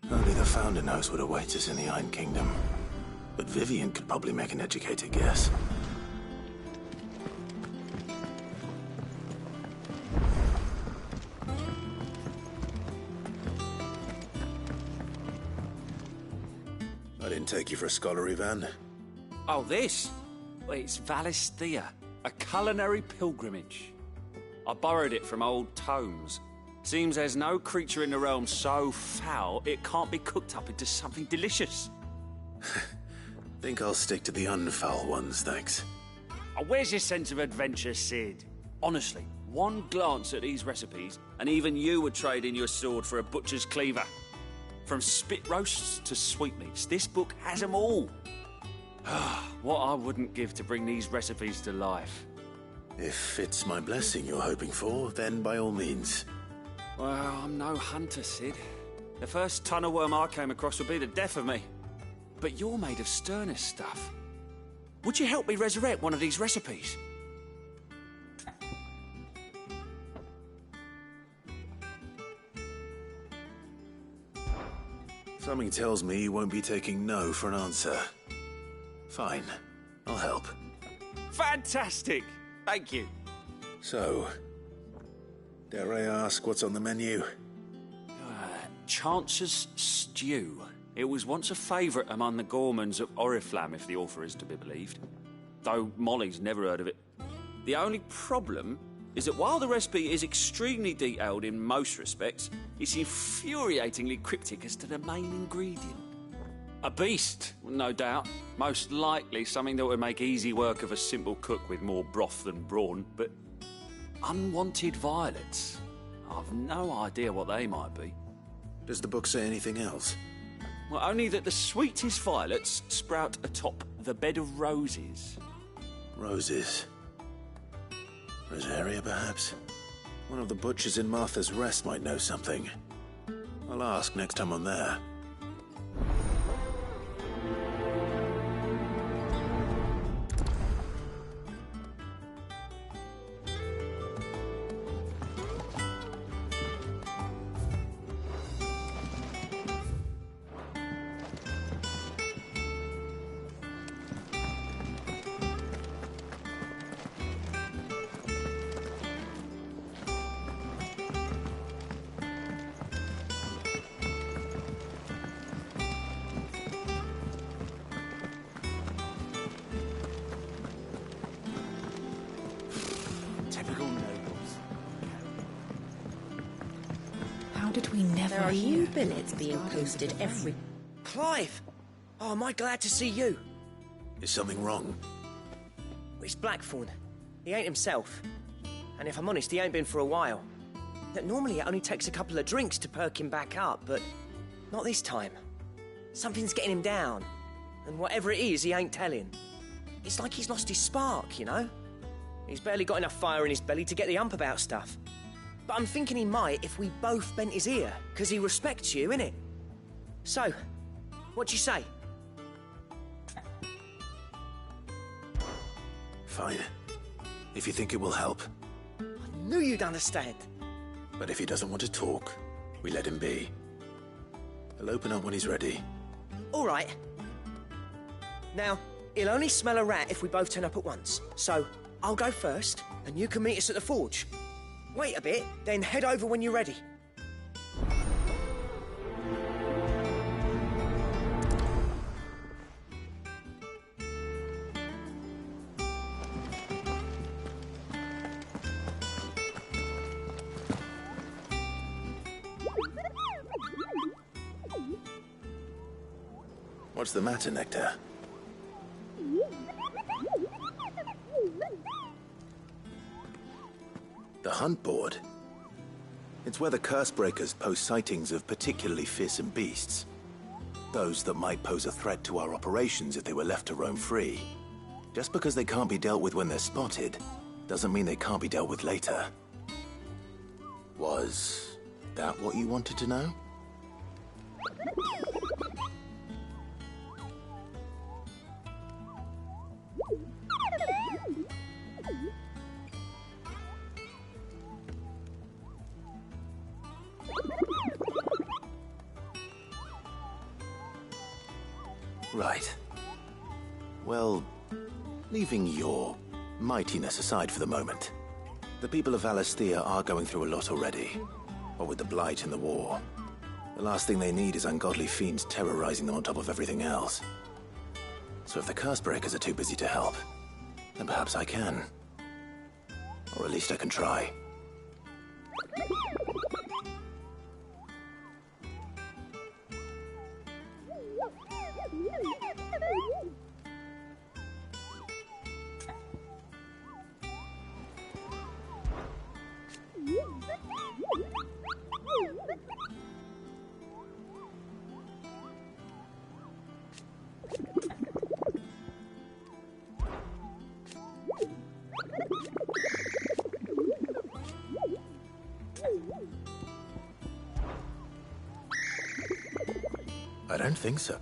Only the Founder knows what awaits us in the Iron Kingdom. But Vivian could probably make an educated guess. I didn't take you for a scholarly van. Oh, this? Well, it's Valisthea, a culinary pilgrimage. I borrowed it from old tomes. Seems there's no creature in the realm so foul it can't be cooked up into something delicious. Think I'll stick to the unfoul ones, thanks. Oh, where's your sense of adventure, Sid? Honestly, one glance at these recipes, and even you would trade in your sword for a butcher's cleaver. From spit roasts to sweetmeats, this book has them all. What I wouldn't give to bring these recipes to life. If it's my blessing you're hoping for, then by all means. Well, I'm no hunter, Sid. The first ton of worm I came across would be the death of me. But you're made of sterner stuff. Would you help me resurrect one of these recipes? Something tells me you won't be taking no for an answer. Fine, I'll help. Fantastic! Thank you. So, dare I ask what's on the menu? Chance's Stew. It was once a favourite among the gourmands of Oriflamme, if the author is to be believed. Though Molly's never heard of it. The only problem is that while the recipe is extremely detailed in most respects, it's infuriatingly cryptic as to the main ingredient. A beast, no doubt. Most likely something that would make easy work of a simple cook with more broth than brawn, but unwanted violets. I've no idea what they might be. Does the book say anything else? Well, only that the sweetest violets sprout atop the bed of roses. Roses. Rosaria, perhaps? One of the butchers in Martha's Rest might know something. I'll ask next time I'm there. How did we never There are hear? new billets being posted every... Clive! Oh, am I glad to see you? Is something wrong? It's Blackthorn. He ain't himself. And if I'm honest, he ain't been for a while. That normally it only takes a couple of drinks to perk him back up, but not this time. Something's getting him down. And whatever it is, he ain't telling. It's like he's lost his spark, you know? He's barely got enough fire in his belly to get the ump about stuff. But I'm thinking he might if we both bent his ear, because he respects you, innit? So, what do you say? Fine. If you think it will help. I knew you'd understand. But if he doesn't want to talk, we let him be. He'll open up when he's ready. All right. Now, he'll only smell a rat if we both turn up at once. So, I'll go first, and you can meet us at the forge. Wait a bit, then head over when you're ready. What's the matter, Nectar? The hunt board? It's where the Cursebreakers post sightings of particularly fearsome beasts. Those that might pose a threat to our operations if they were left to roam free. Just because they can't be dealt with when they're spotted, doesn't mean they can't be dealt with later. Was that what you wanted to know? Right. Well, leaving your mightiness aside for the moment, the people of Valisthea are going through a lot already. What with the Blight and the war. The last thing they need is ungodly fiends terrorizing them on top of everything else. So if the Cursebreakers are too busy to help, then perhaps I can. Or at least I can try. I don't think so.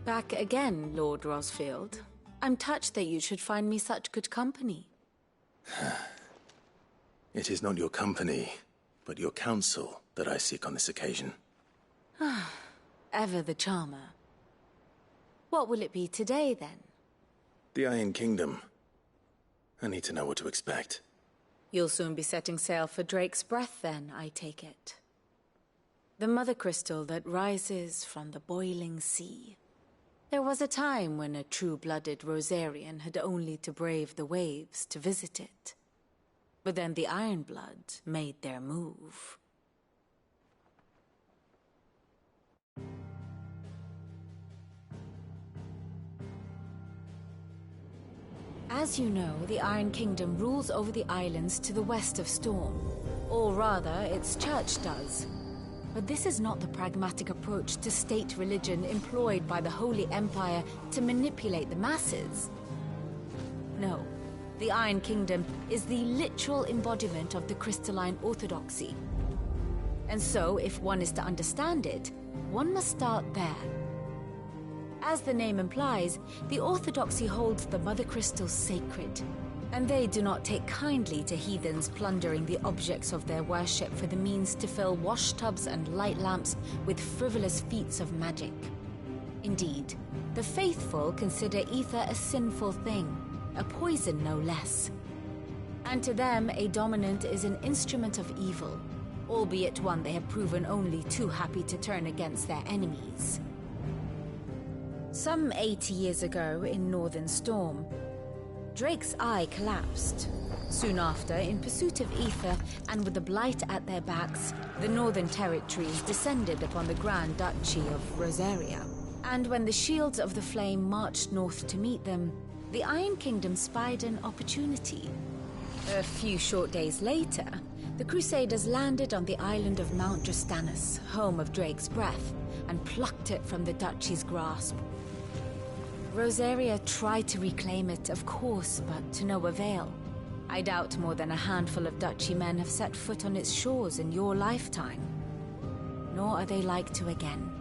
Back again, Lord Rosfield. I'm touched that you should find me such good company. It is not your company, but your counsel that I seek on this occasion. Ever the charmer. What will it be today, then? The Iron Kingdom. I need to know what to expect. You'll soon be setting sail for Drake's Breath, then, I take it. The mother crystal that rises from the boiling sea. There was a time when a true-blooded Rosarian had only to brave the waves to visit it. But then the Ironbloods made their move. As you know, the Iron Kingdom rules over the islands to the west of Storm. Or rather, its church does. But this is not the pragmatic approach to state religion employed by the Holy Empire to manipulate the masses. No, the Iron Kingdom is the literal embodiment of the crystalline orthodoxy. And so, if one is to understand it, one must start there. As the name implies, the orthodoxy holds the Mother Crystal sacred. And they do not take kindly to heathens plundering the objects of their worship for the means to fill washtubs and light lamps with frivolous feats of magic. Indeed, the faithful consider ether a sinful thing, a poison no less. And to them, a dominant is an instrument of evil, albeit one they have proven only too happy to turn against their enemies. Some 80 years ago in Northern Storm, Drake's eye collapsed. Soon after, in pursuit of ether and with the blight at their backs, the Northern Territories descended upon the Grand Duchy of Rosaria. And when the Shields of the Flame marched north to meet them, the Iron Kingdom spied an opportunity. A few short days later, the Crusaders landed on the island of Mount Drastanus, home of Drake's breath, and plucked it from the duchy's grasp. Rosaria tried to reclaim it, of course, but to no avail. I doubt more than a handful of duchy men have set foot on its shores in your lifetime. Nor are they like to again,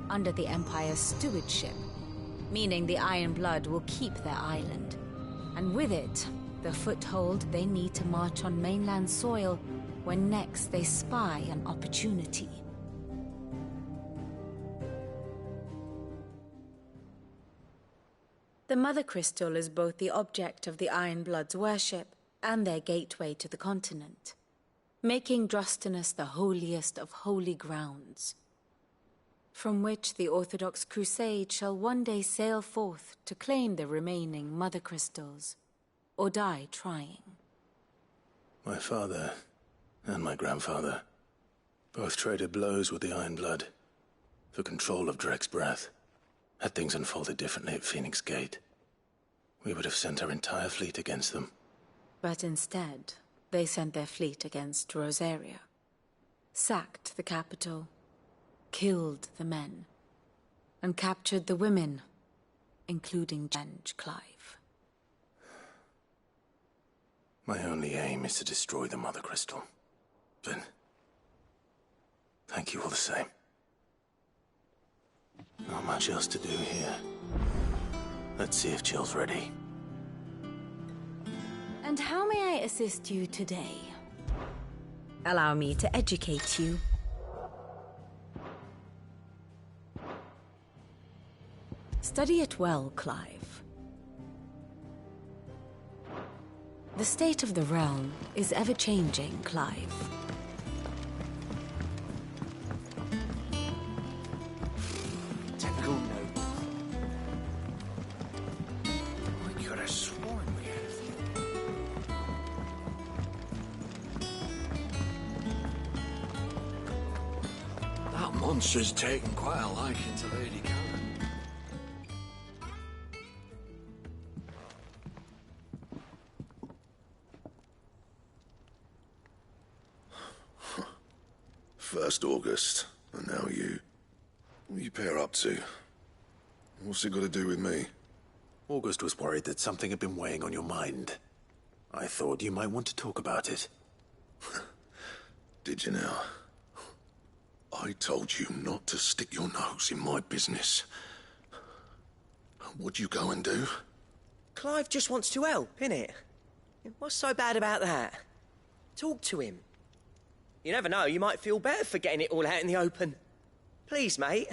under the Empire's stewardship, meaning the Iron Blood will keep their island, and with it, the foothold they need to march on mainland soil when next they spy an opportunity. The Mother Crystal is both the object of the Iron Blood's worship and their gateway to the continent, making Drastanus the holiest of holy grounds, from which the Orthodox Crusade shall one day sail forth to claim the remaining Mother Crystals, or die trying. My father and my grandfather both traded blows with the Iron Blood for control of Drake's breath. Had things unfolded differently at Phoenix Gate, we would have sent our entire fleet against them. But instead, they sent their fleet against Rosaria, sacked the capital, killed the men, and captured the women, including Clive. My only aim is to destroy the Mother Crystal. But thank you all the same. Not much else to do here. Let's see if Jill's ready. And how may I assist you today? Allow me to educate you. Study it well, Clive. The state of the realm is ever-changing, Clive. Typical note. I could have sworn we had a few. That monster's taken quite a liking to Lady Karen. First August, and now you. What are you pair up to? What's it got to do with me? August was worried that something had been weighing on your mind. I thought you might want to talk about it. Did you now? I told you not to stick your nose in my business. What'd you go and do? Clive just wants to help, innit? What's so bad about that? Talk to him. You never know, you might feel better for getting it all out in the open. Please, mate.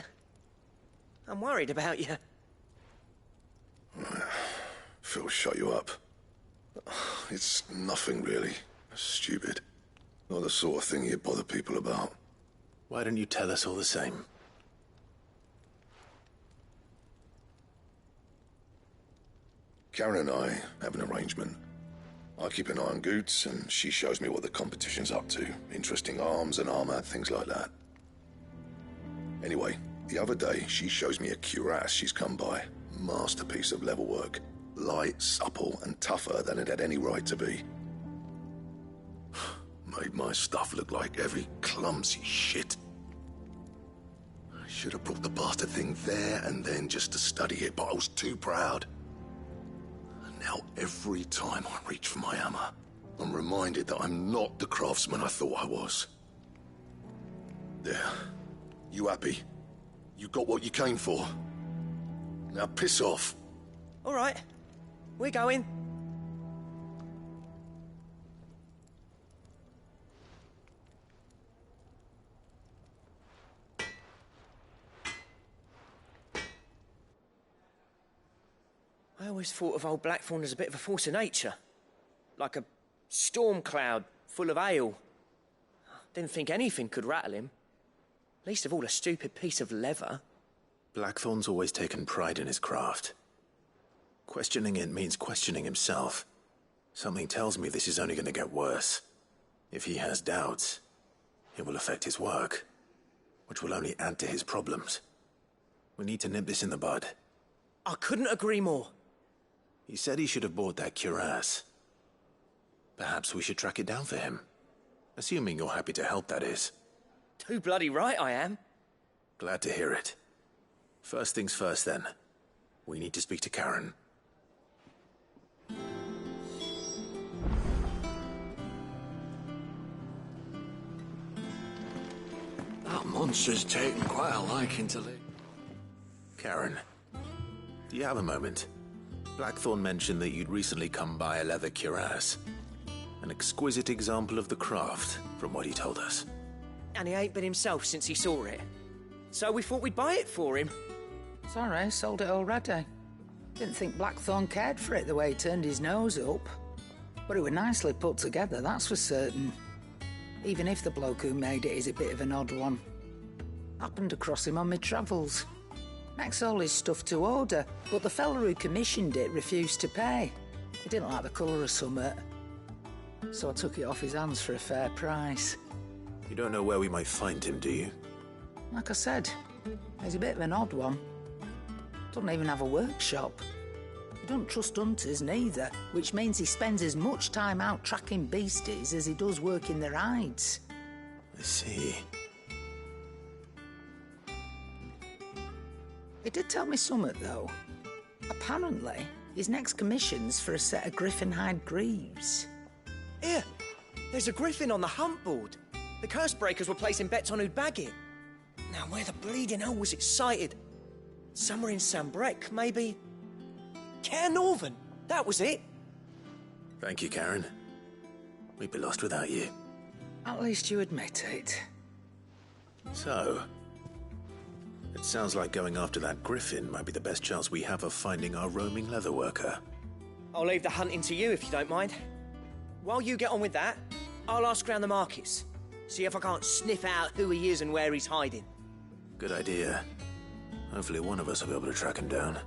I'm worried about you. Phil shut you up. It's nothing, really. Stupid. Not the sort of thing you bother people about. Why don't you tell us all the same? Karen and I have an arrangement. I keep an eye on Goots, and she shows me what the competition's up to. Interesting arms and armor, things like that. Anyway, the other day, she shows me a cuirass she's come by. Masterpiece of level work. Light, supple, and tougher than it had any right to be. Made my stuff look like heavy, clumsy shit. I should have brought the bastard thing there and then just to study it, but I was too proud. Now, every time I reach for my hammer, I'm reminded that I'm not the craftsman I thought I was. There. You happy? You got what you came for? Now piss off. All right. We're going. I always thought of old Blackthorn as a bit of a force of nature. Like a storm cloud full of ale. Didn't think anything could rattle him. Least of all a stupid piece of leather. Blackthorn's always taken pride in his craft. Questioning it means questioning himself. Something tells me this is only going to get worse. If he has doubts, it will affect his work, which will only add to his problems. We need to nip this in the bud. I couldn't agree more. He said he should have bought that cuirass. Perhaps we should track it down for him. Assuming you're happy to help, that is. Too bloody right I am. Glad to hear it. First things first, then. We need to speak to Karen. That monster's taken quite a liking to Lee. Karen, do you have a moment? Blackthorn mentioned that you'd recently come by a leather cuirass. An exquisite example of the craft, from what he told us. And he ain't been himself since he saw it. So we thought we'd buy it for him. Sorry, sold it already. Didn't think Blackthorn cared for it the way he turned his nose up. But it was nicely put together, that's for certain. Even if the bloke who made it is a bit of an odd one. Happened across him on my travels. Makes all his stuff to order, but the fella who commissioned it refused to pay. He didn't like the colour of summit. So I took it off his hands for a fair price. You don't know where we might find him, do you? Like I said, he's a bit of an odd one. Doesn't even have a workshop. He don't trust hunters neither, which means he spends as much time out tracking beasties as he does working their hides. I see. He did tell me something, though. Apparently, his next commission's for a set of griffin hide greaves. Here, there's a griffin on the hunt board. The curse breakers were placing bets on who'd bag it. Now, where the bleeding hell was it sighted? Somewhere in Sambrec, maybe? Cairnorthern, that was it. Thank you, Karen. We'd be lost without you. At least you admit it. So, it sounds like going after that griffin might be the best chance we have of finding our roaming leatherworker. I'll leave the hunting to you if you don't mind. While you get on with that, I'll ask around the markets. See if I can't sniff out who he is and where he's hiding. Good idea. Hopefully one of us will be able to track him down.